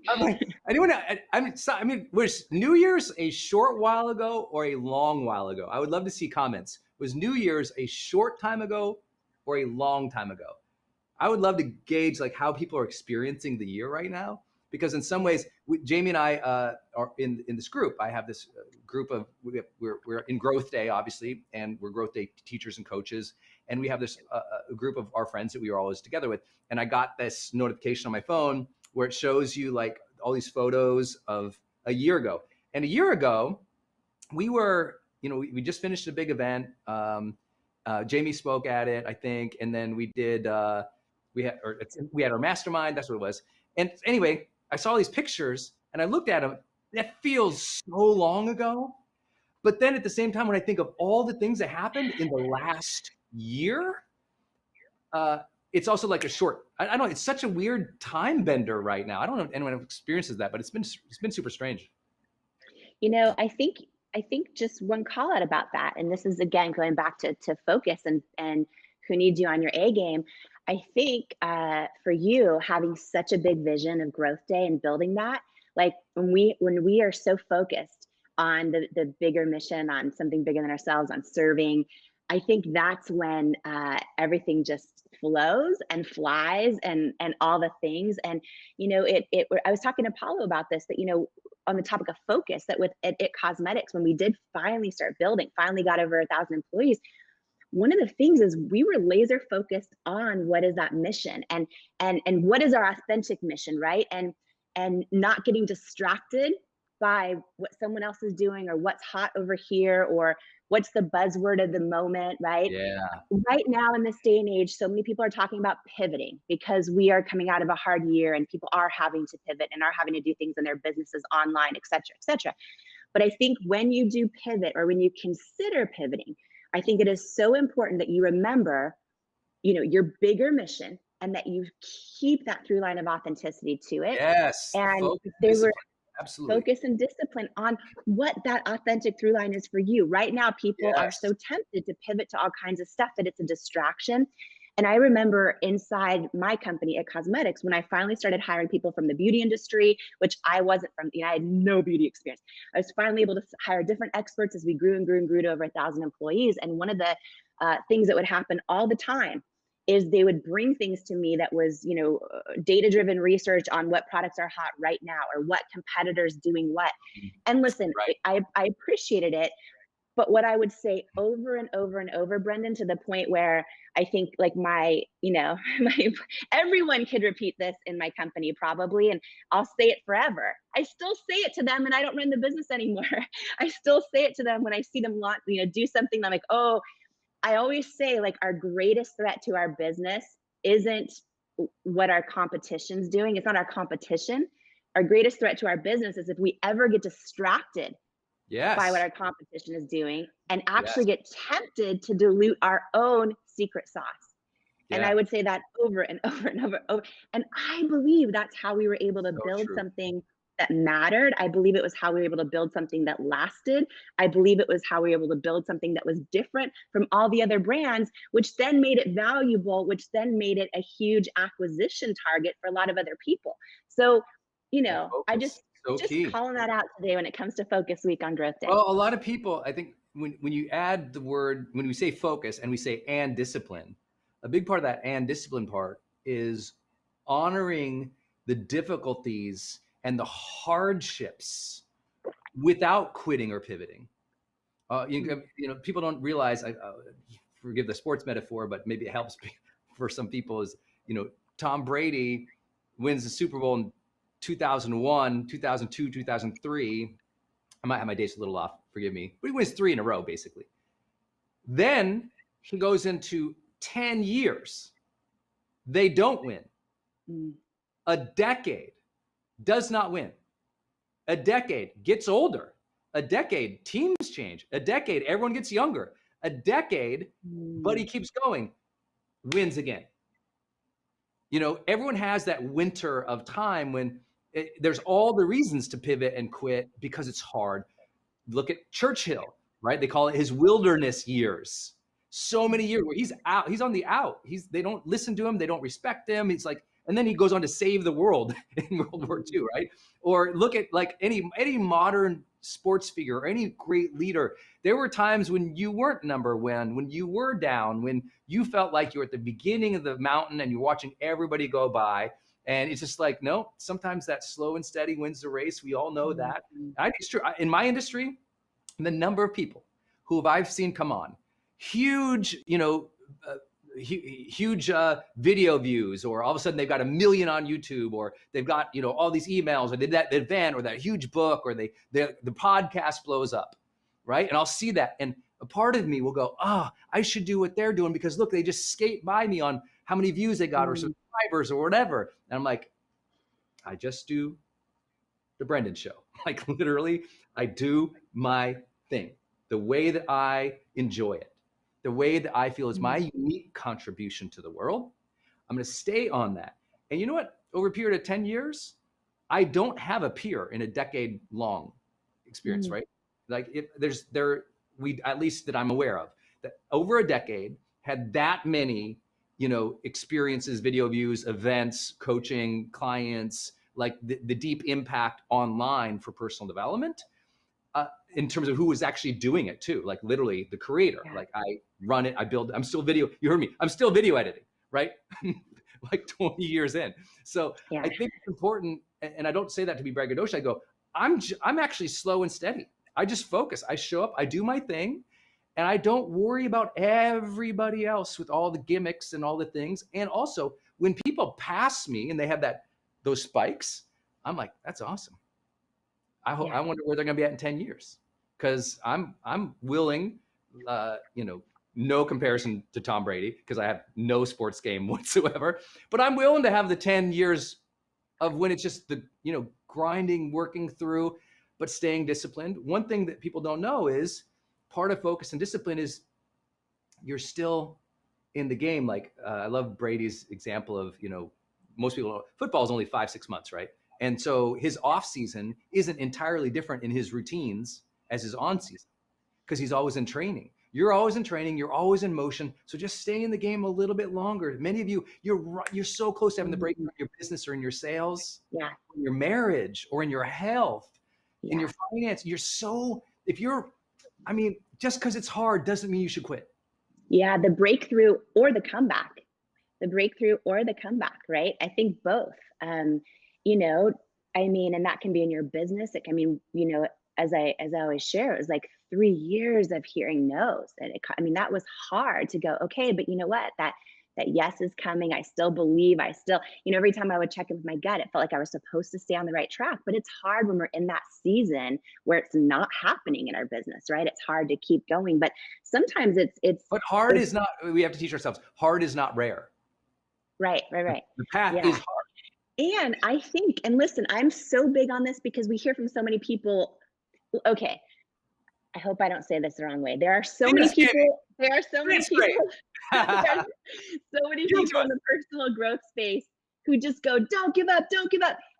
I'm like, anyone? I mean, was New Year's a short while ago or a long while ago? I would love to see comments. Was New Year's a short time ago or a long time ago? I would love to gauge like how people are experiencing the year right now, because in some ways, Jamie and I are in this group. I have this group of we're in Growth Day, obviously, and we're Growth Day teachers and coaches, and we have this a group of our friends that we are always together with. And I got this notification on my phone where it shows you like all these photos of a year ago. And a year ago, we were, we just finished a big event. Jamie spoke at it, I think, and then we did. We had our mastermind. That's what it was. And anyway, I saw these pictures and I looked at them. That feels so long ago. But then at the same time, when I think of all the things that happened in the last year, it's also like a short. I don't know. It's such a weird time bender right now. I don't know if anyone experiences that, but it's been super strange. I think just one call out about that, and this is again going back to focus and who needs you on your A game. I think for you having such a big vision of Growth Day and building that, like when we are so focused on the bigger mission, on something bigger than ourselves, on serving, I think that's when everything just flows and flies and all the things. And I was talking to Paulo about this, that on the topic of focus, that with it Cosmetics, when we did finally start building, finally got over 1,000 employees, one of the things is we were laser focused on what is that mission, and what is our authentic mission, right? And not getting distracted by what someone else is doing, or what's hot over here, or what's the buzzword of the moment, right? Yeah. Right now in this day and age, so many people are talking about pivoting because we are coming out of a hard year and people are having to pivot and are having to do things in their businesses online, et cetera, et cetera. But I think when you do pivot, or when you consider pivoting, I think it is so important that you remember, your bigger mission, and that you keep that through line of authenticity to it. Yes. And Focus, they were discipline. Absolutely. focus and discipline on what that authentic through line is for you. Right now, people are Yes. so tempted to pivot to all kinds of stuff that it's a distraction. And I remember inside my company at Cosmetics, when I finally started hiring people from the beauty industry, which I wasn't from, I had no beauty experience. I was finally able to hire different experts as we grew and grew and grew to over 1,000 employees. And one of the things that would happen all the time is they would bring things to me that was, data-driven research on what products are hot right now, or what competitors doing what. And listen, Right. I appreciated it. But what I would say over and over and over, Brendan, to the point where I think like my everyone could repeat this in my company probably, and I'll say it forever. I still say it to them, and I don't run the business anymore. I still say it to them when I see them launch, do something. I'm like, oh, I always say, like, our greatest threat to our business isn't what our competition's doing. It's not our competition. Our greatest threat to our business is if we ever get distracted by what Yes. our competition is doing, and Yes. actually get tempted to dilute our own secret sauce. And I Yeah. would say that over and over and over. And I believe that's how we were able to So build true. something that mattered. I believe it was how we were able to build something that lasted. I believe it was how we were able to build something that was different from all the other brands, which then made it valuable, which then made it a huge acquisition target for a lot of other people. So, That I focus. So just key. calling that out today when it comes to Focus Week on Growth Day. Well, a lot of people, I think when you add the word, when we say focus and we say and discipline, a big part of that and discipline part is honoring the difficulties and the hardships without quitting or pivoting. People don't realize, forgive the sports metaphor, but maybe it helps for some people, is, Tom Brady wins the Super Bowl in 2001, 2002, 2003. I might have my dates a little off, forgive me, but he wins 3 in a row, basically. Then he goes into 10 years. They don't win. A decade does not win. A decade gets older. A decade, teams change. A decade, everyone gets younger. A decade, but he keeps going, wins again. Everyone has that winter of time when there's all the reasons to pivot and quit because it's hard. Look at Churchill, right? They call it his wilderness years. So many years where he's out, he's on the out. They don't listen to him, they don't respect him. It's like, and then he goes on to save the world in World War II, right? Or look at like any modern sports figure or any great leader. There were times when you weren't number one, when you were down, when you felt like you were at the beginning of the mountain and you're watching everybody go by. And it's just like, no, sometimes that slow and steady wins the race. We all know that. It's true. In my industry, the number of people who I've seen come on, huge, huge video views, or all of a sudden they've got 1 million on YouTube, or they've got, all these emails, or they did that event, or that huge book, or the podcast blows up, right? And I'll see that. And a part of me will go, I should do what they're doing because look, they just skate by me on how many views they got or subscribers or whatever. And I'm like, I just do the Brendan show. Like literally, I do my thing the way that I enjoy it, the way that I feel is my unique contribution to the world. I'm going to stay on that. And you know what? Over a period of 10 years, I don't have a peer in a decade long experience, right? Like we, at least that I'm aware of, that over a decade had that many, experiences, video views, events, coaching, clients, like the deep impact online for personal development. in terms of who was actually doing it too, like literally the creator. Yeah. Like I run it, I build, I'm still video. You heard me. I'm still video editing, right? Like 20 years in. So Yeah. I think it's important, and I don't say that to be braggadocious. I go, I'm actually slow and steady. I just focus. I show up, I do my thing, and I don't worry about everybody else with all the gimmicks and all the things. And also, when people pass me and they have those spikes, I'm like, that's awesome. I wonder where they're going to be at in 10 years, because I'm willing, no comparison to Tom Brady, because I have no sports game whatsoever, but I'm willing to have the 10 years of when it's just the, grinding, working through, but staying disciplined. One thing that people don't know is part of focus and discipline is you're still in the game. Like I love Brady's example of, most people know football is only 5-6 months, right? And so his off season isn't entirely different in his routines as his on season, because he's always in training. You're always in training. You're always in motion. So just stay in the game a little bit longer. Many of you, you're so close to having the breakthrough in your business or in your sales, in your marriage or in your health, in your finance. Just because it's hard doesn't mean you should quit. Yeah, the breakthrough or the comeback. The breakthrough or the comeback, right? I think both. And that can be in your business. It can be, as I always share, it was like 3 years of hearing no's. And that was hard to go, okay, but you know what? That yes is coming. I still believe, every time I would check in with my gut, it felt like I was supposed to stay on the right track. But it's hard when we're in that season where it's not happening in our business, right? It's hard to keep going. But sometimes But hard is not, we have to teach ourselves, hard is not rare. Right. The path is hard. And I think, and listen, I'm so big on this because we hear from so many people. Okay, I hope I don't say this the wrong way. There are so many people. There are so many people in the personal growth space who just go, don't give up,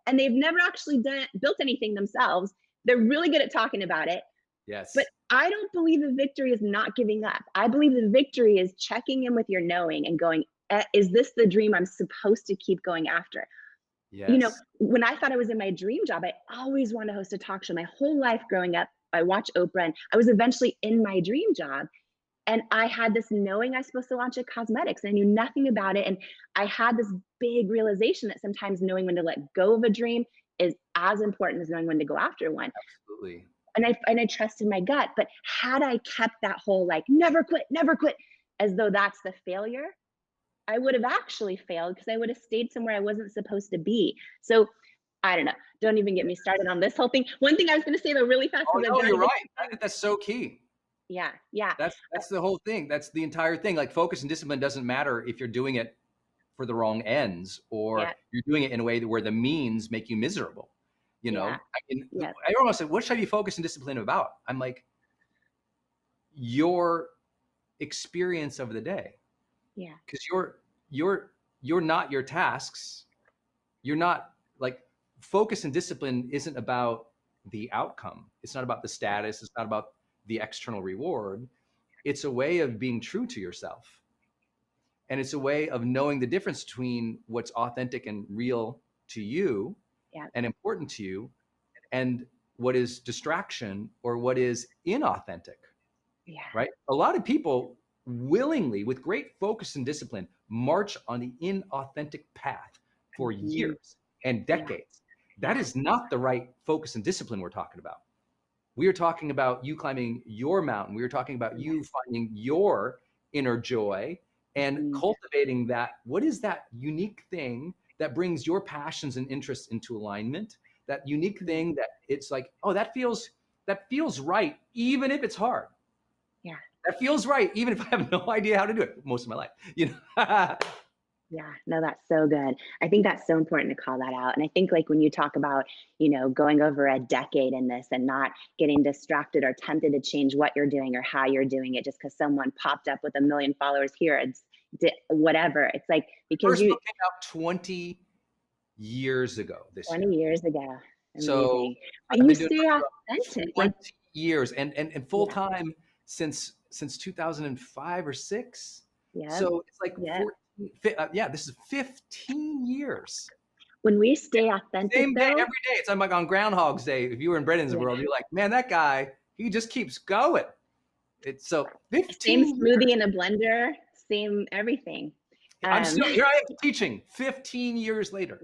and they've never actually built anything themselves. They're really good at talking about it. Yes. But I don't believe the victory is not giving up. I believe the victory is checking in with your knowing and going, is this the dream I'm supposed to keep going after? Yes. When I thought I was in my dream job, I always wanted to host a talk show. My whole life growing up, I watched Oprah, and I was eventually in my dream job. And I had this knowing I was supposed to launch a cosmetics, and I knew nothing about it. And I had this big realization that sometimes knowing when to let go of a dream is as important as knowing when to go after one. Absolutely. And I trusted my gut. But had I kept that whole never quit, as though that's the failure, I would have actually failed, because I would have stayed somewhere I wasn't supposed to be. So I don't know. Don't even get me started on this whole thing. One thing I was going to say though, really fast. Oh, no, you're right. I think that's so key. Yeah. That's the whole thing. That's the entire thing. Like focus and discipline doesn't matter if you're doing it for the wrong ends, or you're doing it in a way where the means make you miserable. Everyone said, what should I be focused and disciplined about? I'm like, your experience of the day. Yeah. Because you're not your tasks. You're not, like, focus and discipline isn't about the outcome. It's not about the status. It's not about the external reward. It's a way of being true to yourself. And it's a way of knowing the difference between what's authentic and real to you and important to you, and what is distraction or what is inauthentic. Yeah. Right? A lot of people willingly, with great focus and discipline, march on the inauthentic path for years and decades. That is not the right focus and discipline we're talking about. We are talking about you climbing your mountain. We are talking about you finding your inner joy and cultivating that. What is that unique thing that brings your passions and interests into alignment? That unique thing that it's like, oh, that feels right, even if it's hard. Yeah. That feels right, even if I have no idea how to do it most of my life. Yeah, no, that's so good. I think that's so important to call that out. And I think when you talk about, going over a decade in this and not getting distracted or tempted to change what you're doing or how you're doing it just because someone popped up with 1 million followers here, it's whatever. It's like, because first book came out 20 years ago this 20 year. years ago. Amazing. So but you stay authentic. 20 years and full time since 2005 or 6. Yeah. So it's like 14, this is 15 years when we stay authentic, Same day, though, every day. It's like on Groundhog's Day. If you were in Brendan's yeah. world, you're like, man, that guy, he just keeps going. It's so Same 15 years. smoothie in a blender, same everything. I'm still here. I am teaching 15 years later.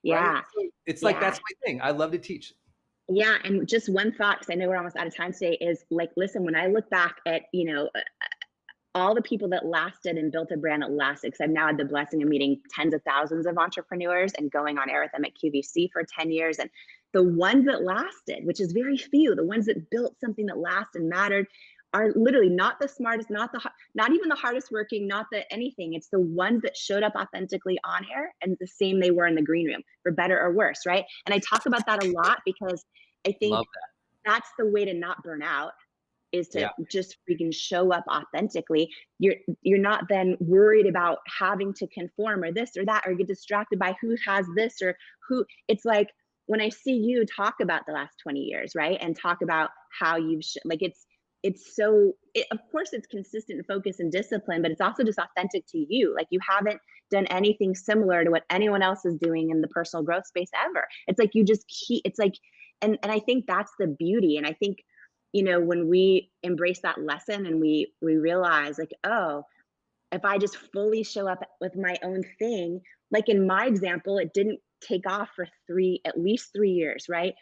Yeah. Right? So it's like, Yeah. that's my thing. I love to teach. Yeah. And just one thought, because I know we're almost out of time today, is like, listen, when I look back at, all the people that lasted and built a brand that lasted, because I've now had the blessing of meeting tens of thousands of entrepreneurs and going on air with them at QVC for 10 years. And the ones that lasted, which is very few, the ones that built something that lasted and mattered, are literally not the smartest, not even the hardest working, not the anything. It's the ones that showed up authentically on air and the same they were in the green room, for better or worse, right? And I talk about that a lot because I think Love that's the way to not burn out, is to Yeah. just freaking show up authentically. You're not then worried about having to conform or this or that, or get distracted by who has this or who. It's like when I see you talk about the last 20 years, right? And talk about how you've like of course it's consistent and focus and discipline, but it's also just authentic to you. Like you haven't done anything similar to what anyone else is doing in the personal growth space ever. It's like you just keep, it's like, and I think that's the beauty. And I think, when we embrace that lesson and we realize like, oh, if I just fully show up with my own thing, like in my example, it didn't take off for at least 3 years, right?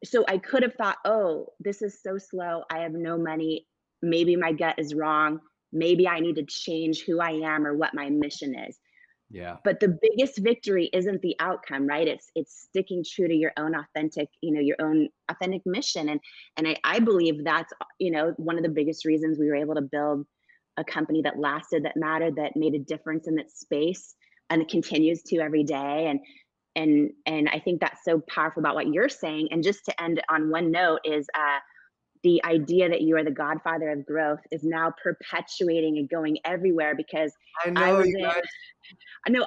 So I could have thought, oh, this is so slow. I have no money. Maybe my gut is wrong. Maybe I need to change who I am or what my mission is. Yeah. But the biggest victory isn't the outcome, right? It's sticking true to your own authentic, your own authentic mission. And I believe that's, one of the biggest reasons we were able to build a company that lasted, that mattered, that made a difference in that space, and it continues to every day. And I think that's so powerful about what you're saying. And just to end on one note is the idea that you are the godfather of growth is now perpetuating and going everywhere, because I know you guys.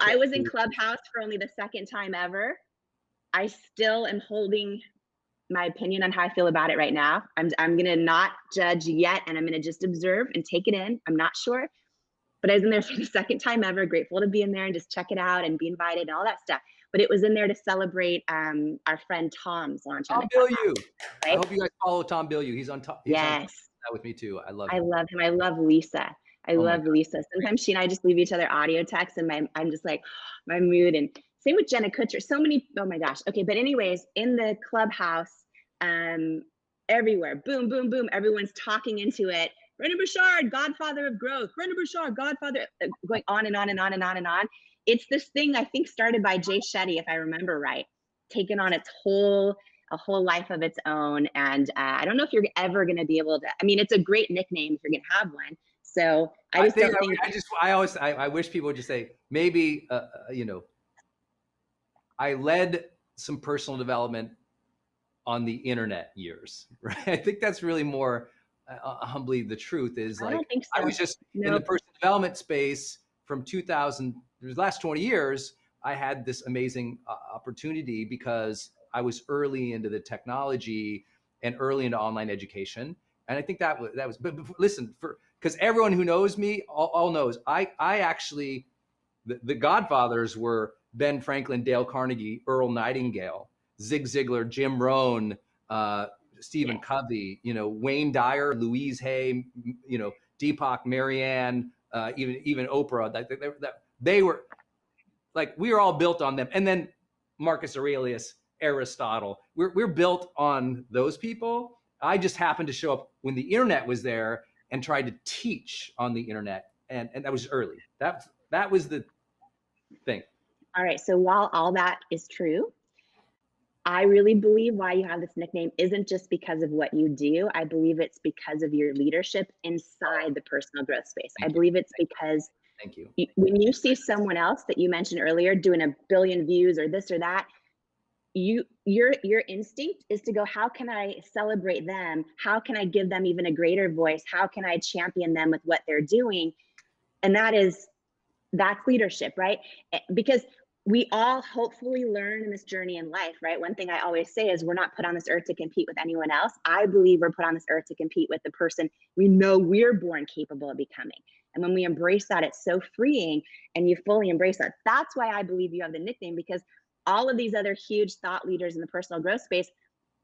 I was in Clubhouse for only the second time ever. I still am holding my opinion on how I feel about it right now. I'm gonna not judge yet, and I'm gonna just observe and take it in. I'm not sure, but I was in there for the second time ever. Grateful to be in there and just check it out and be invited and all that stuff. But it was in there to celebrate our friend Tom's launch. Tom Bilyeu. Right? I hope you guys follow Tom Bilyeu. He's on top. Yes, with me too. I love him. I love Lisa. I love Lisa. Sometimes she and I just leave each other audio texts, and I'm just like, my mood. And same with Jenna Kutcher. So many. Oh my gosh. Okay, but anyways, in the Clubhouse, everywhere, boom, boom, boom. Everyone's talking into it. Brendan Burchard, godfather of growth. Brendan Burchard, godfather. Going on and on and on and on and on. It's this thing I think started by Jay Shetty, if I remember right, taken on a whole life of its own. And I don't know if you're ever going to be able to. I mean, it's a great nickname if you're going to have one. So I wish people would just say, maybe, I led some personal development on the internet years, right? I think that's really more humbly the truth is, like, I don't think so. I was just in the personal development space from 2000, the last 20 years. I had this amazing opportunity because I was early into the technology and early into online education. And I think that was, but listen, because everyone who knows me all knows, I actually, the godfathers were Ben Franklin, Dale Carnegie, Earl Nightingale, Zig Ziglar, Jim Rohn, Stephen Covey, Wayne Dyer, Louise Hay, Deepak, Marianne, even Oprah. They were like, we were all built on them. And then Marcus Aurelius, Aristotle, we're built on those people. I just happened to show up when the internet was there and tried to teach on the internet. And that was early. That was the thing. All right. So while all that is true, I really believe why you have this nickname isn't just because of what you do. I believe it's because of your leadership inside the personal growth space. I believe it's because Thank you. When you see someone else that you mentioned earlier doing 1 billion views or this or that, your instinct is to go, how can I celebrate them? How can I give them even a greater voice? How can I champion them with what they're doing? And that's leadership, right? Because we all hopefully learn in this journey in life, right? One thing I always say is we're not put on this earth to compete with anyone else. I believe we're put on this earth to compete with the person we know we're born capable of becoming. And when we embrace that, it's so freeing, and you fully embrace that. That's why I believe you have the nickname, because all of these other huge thought leaders in the personal growth space,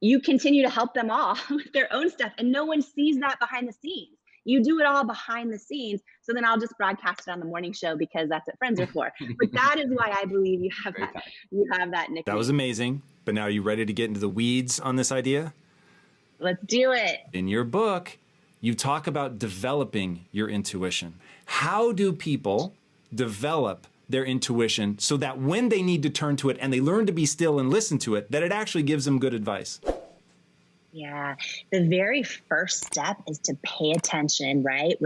you continue to help them all with their own stuff, and no one sees that behind the scenes. You do it all behind the scenes. So then I'll just broadcast it on the morning show because that's what friends are for. But that is why I believe you have that nickname. That was amazing. But now, are you ready to get into the weeds on this idea? Let's do it. In your book, you talk about developing your intuition. How do people develop their intuition so that when they need to turn to it and they learn to be still and listen to it, that it actually gives them good advice? Yeah. The very first step is to pay attention, right?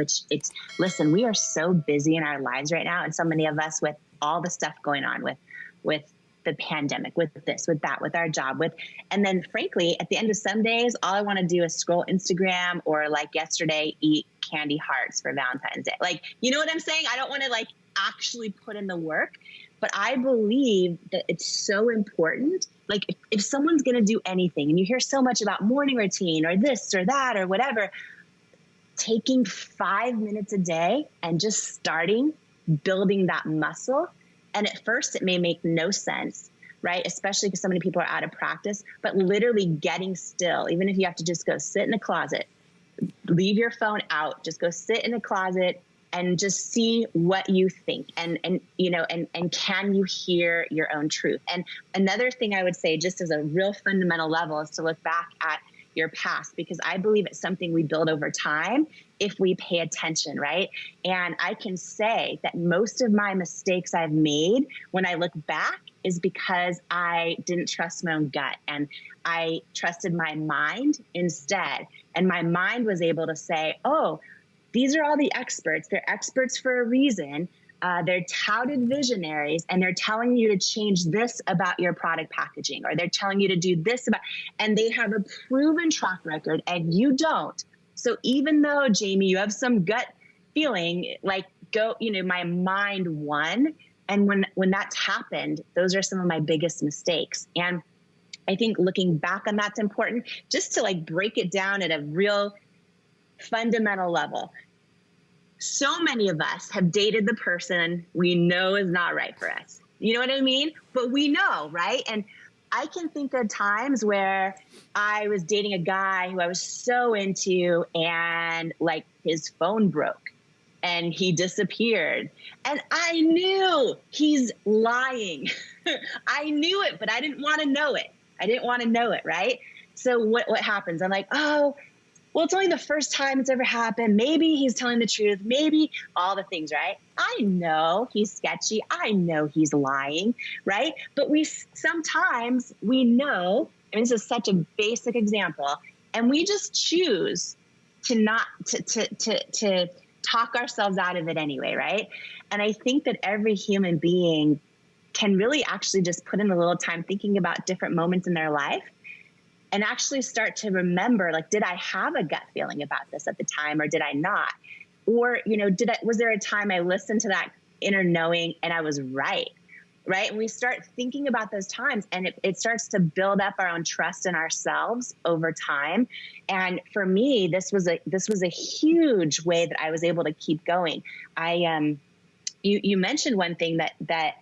Listen, we are so busy in our lives right now. And so many of us with all the stuff going on with the pandemic, with this, with that, with our job, and then frankly, at the end of some days, all I want to do is scroll Instagram or like yesterday, eat candy hearts for Valentine's Day. Like, you know what I'm saying? I don't want to like actually put in the work, but I believe that it's so important. Like if someone's going to do anything and you hear so much about morning routine or this or that or whatever, taking 5 minutes a day and just starting building that muscle. And at first it may make no sense, right? Especially because so many people are out of practice, but literally getting still, even if you have to just go sit in a closet, leave your phone out, just go sit in a closet and just see what you think. And can you hear your own truth? And another thing I would say, just as a real fundamental level, is to look back at your past, because I believe it's something we build over time if we pay attention, right? And I can say that most of my mistakes I've made when I look back is because I didn't trust my own gut and I trusted my mind instead. And my mind was able to say, oh, these are all the experts. They're experts for a reason. They're touted visionaries, and they're telling you to change this about your product packaging, or they're telling you to do this about, and they have a proven track record and you don't. So even though, Jamie, you have some gut feeling, like my mind won. And when that's happened, those are some of my biggest mistakes. And I think looking back on that's important, just to like break it down at a real fundamental level. So many of us have dated the person we know is not right for us. You know what I mean? But we know, right? And I can think of times where I was dating a guy who I was so into, and like his phone broke and he disappeared. And I knew he's lying. I knew it, but I didn't want to know it. Right? So what happens? I'm like, oh, well, it's only the first time it's ever happened. Maybe he's telling the truth. Maybe all the things, right? I know he's sketchy. I know he's lying, right? But sometimes we know, and this is such a basic example, and we just choose to not to talk ourselves out of it anyway, right? And I think that every human being can really actually just put in a little time thinking about different moments in their life and actually start to remember, like, did I have a gut feeling about this at the time or did I not? Or, was there a time I listened to that inner knowing and I was right? And we start thinking about those times, and it starts to build up our own trust in ourselves over time. And for me, this was a huge way that I was able to keep going. You mentioned one thing that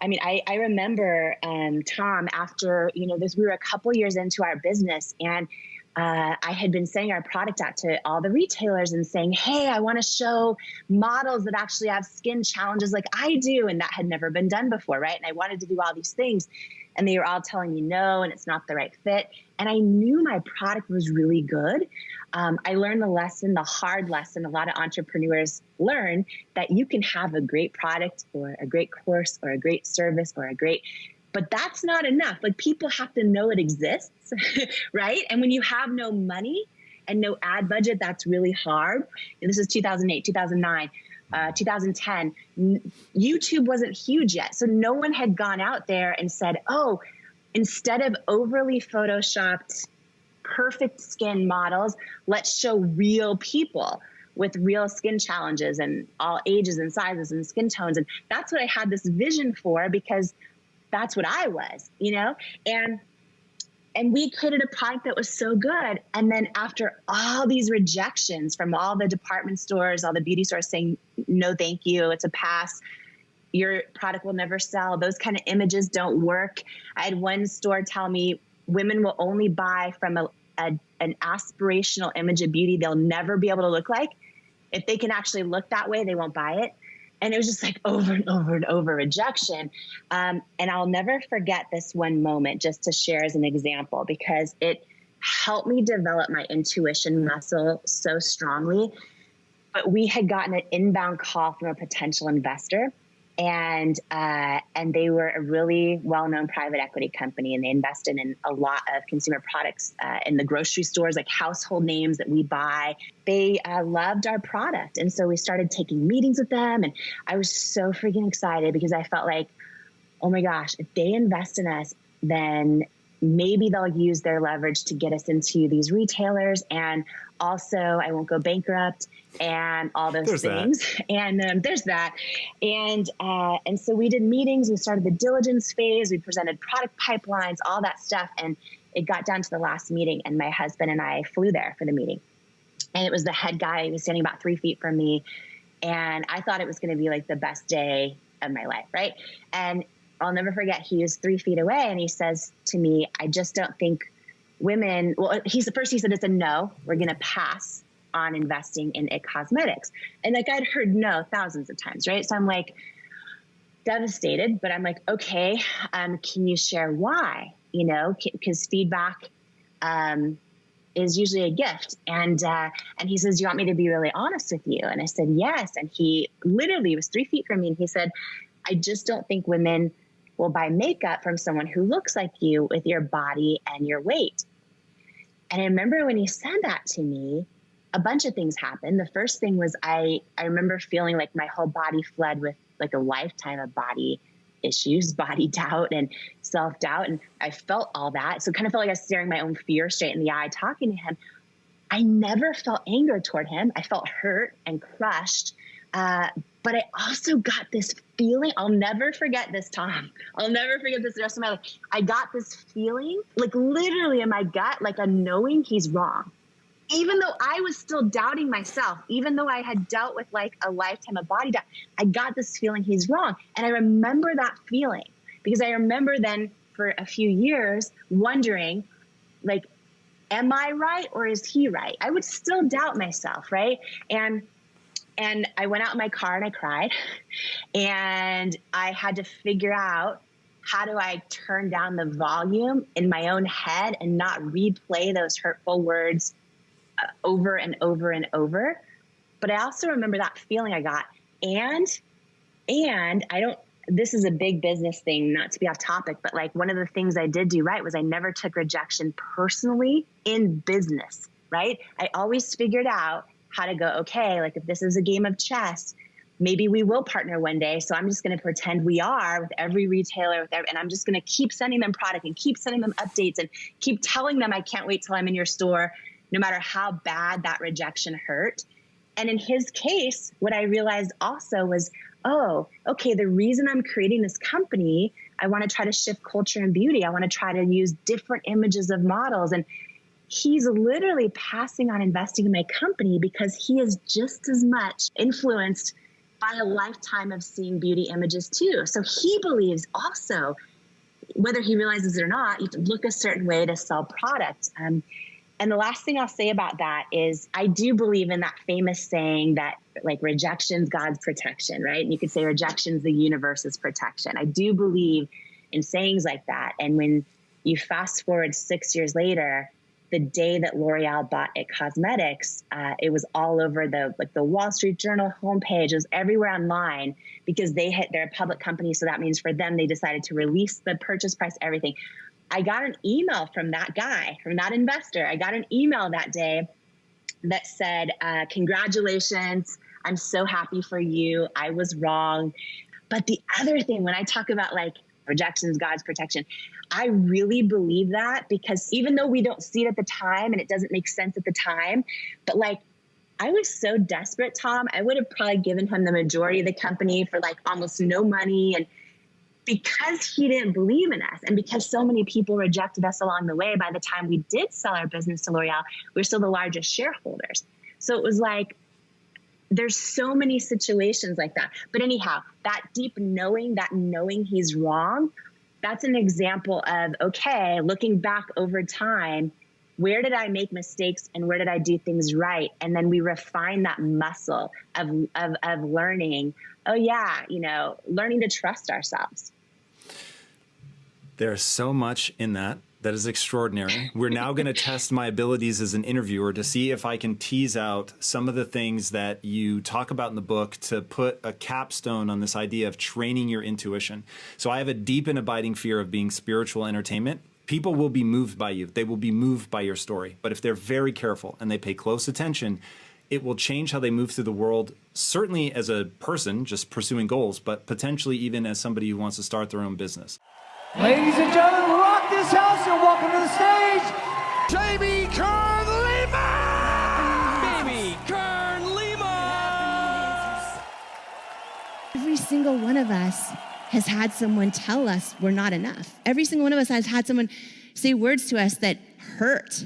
I remember, Tom, after, we were a couple years into our business, and I had been sending our product out to all the retailers and saying, hey, I want to show models that actually have skin challenges like I do. And that had never been done before, right? And I wanted to do all these things. And they were all telling me no, and it's not the right fit. And I knew my product was really good. I learned the hard lesson a lot of entrepreneurs learn, that you can have a great product or a great course or a great service but that's not enough. Like, people have to know it exists, right? And when you have no money and no ad budget, that's really hard. And this is 2008, 2009, 2010. YouTube wasn't huge yet. So no one had gone out there and said, oh, instead of overly photoshopped, perfect skin models, let's show real people with real skin challenges and all ages and sizes and skin tones. And that's what I had this vision for, because that's what I was, and we created a product that was so good. And then after all these rejections from all the department stores, all the beauty stores saying, no, thank you, it's a pass, your product will never sell. Those kind of images don't work. I had one store tell me women will only buy from an aspirational image of beauty they'll never be able to look like. If they can actually look that way, they won't buy it. And it was just like over and over and over rejection. And I'll never forget this one moment, just to share as an example, because it helped me develop my intuition muscle so strongly. But we had gotten an inbound call from a potential investor, and they were a really well-known private equity company, and they invested in a lot of consumer products in the grocery stores, like household names that we buy. They loved our product, and so we started taking meetings with them, and I was so freaking excited because I felt like, oh my gosh, if they invest in us, then maybe they'll use their leverage to get us into these retailers, and also I won't go bankrupt, and all those things. And there's that. And so we did meetings. We started the diligence phase. We presented product pipelines, all that stuff. And it got down to the last meeting, and my husband and I flew there for the meeting. And it was the head guy. He was standing about 3 feet from me. And I thought it was going to be like the best day of my life, right? And I'll never forget, he was 3 feet away, and he says to me, I just don't think women, well, he said it's a no, we're going to pass on investing in IT Cosmetics. And like, I'd heard no thousands of times, right? So I'm like devastated, but I'm like, okay, can you share why? You know, because feedback is usually a gift. And he says, do you want me to be really honest with you? And I said, yes. And he literally was 3 feet from me, and he said, I just don't think women will buy makeup from someone who looks like you with your body and your weight. And I remember when he said that to me, a bunch of things happened. The first thing was I remember feeling like my whole body fled with like a lifetime of body issues, body doubt and self-doubt. And I felt all that. So it kind of felt like I was staring my own fear straight in the eye, talking to him. I never felt anger toward him. I felt hurt and crushed. But I also got this feeling. I'll never forget this, Tom. I'll never forget this the rest of my life. I got this feeling, like literally in my gut, like a knowing he's wrong. Even though I was still doubting myself, even though I had dealt with like a lifetime of body doubt, I got this feeling he's wrong. And I remember that feeling because I remember then for a few years wondering, like, am I right or is he right? I would still doubt myself, right? And I went out in my car and I cried, and I had to figure out, how do I turn down the volume in my own head and not replay those hurtful words over and over and over? But I also remember that feeling I got. And this is a big business thing, not to be off topic, but like one of the things I did do right was I never took rejection personally in business, right? I always figured out how to go, okay, like if this is a game of chess, maybe we will partner one day. So I'm just going to pretend we are with every retailer, and I'm just going to keep sending them product and keep sending them updates and keep telling them I can't wait till I'm in your store, no matter how bad that rejection hurt. And in his case, what I realized also was, oh, okay, the reason I'm creating this company, I want to try to shift culture and beauty. I want to try to use different images of models. And he's literally passing on investing in my company because he is just as much influenced by a lifetime of seeing beauty images too. So he believes also, whether he realizes it or not, you have to look a certain way to sell product. And the last thing I'll say about that is I do believe in that famous saying that like rejection's God's protection, right? And you could say rejection's the universe's protection. I do believe in sayings like that. And when you fast forward 6 years later, the day that L'Oreal bought IT Cosmetics, it was all over the Wall Street Journal homepage. It was everywhere online because they're a public company. So that means for them, they decided to release the purchase price, everything. I got an email from that guy, from that investor. I got an email that day that said, congratulations. I'm so happy for you. I was wrong. But the other thing, when I talk about like rejection is God's protection, I really believe that because even though we don't see it at the time and it doesn't make sense at the time, but like I was so desperate, Tom, I would have probably given him the majority of the company for like almost no money. And because he didn't believe in us and because so many people rejected us along the way, by the time we did sell our business to L'Oreal, we're still the largest shareholders. So it was like, there's so many situations like that. But anyhow, that deep knowing, that knowing he's wrong, that's an example of, okay, looking back over time, where did I make mistakes and where did I do things right? And then we refine that muscle of learning, oh yeah, you know, learning to trust ourselves. There's so much in that is extraordinary. We're now going to test my abilities as an interviewer to see if I can tease out some of the things that you talk about in the book to put a capstone on this idea of training your intuition. So I have a deep and abiding fear of being spiritual entertainment. People will be moved by you. They will be moved by your story. But if they're very careful and they pay close attention, it will change how they move through the world, certainly as a person just pursuing goals, but potentially even as somebody who wants to start their own business. Ladies and gentlemen, rock this house and welcome to the stage, Jamie Kern Lima! Baby Kern Lima! Every single one of us has had someone tell us we're not enough. Every single one of us has had someone say words to us that hurt.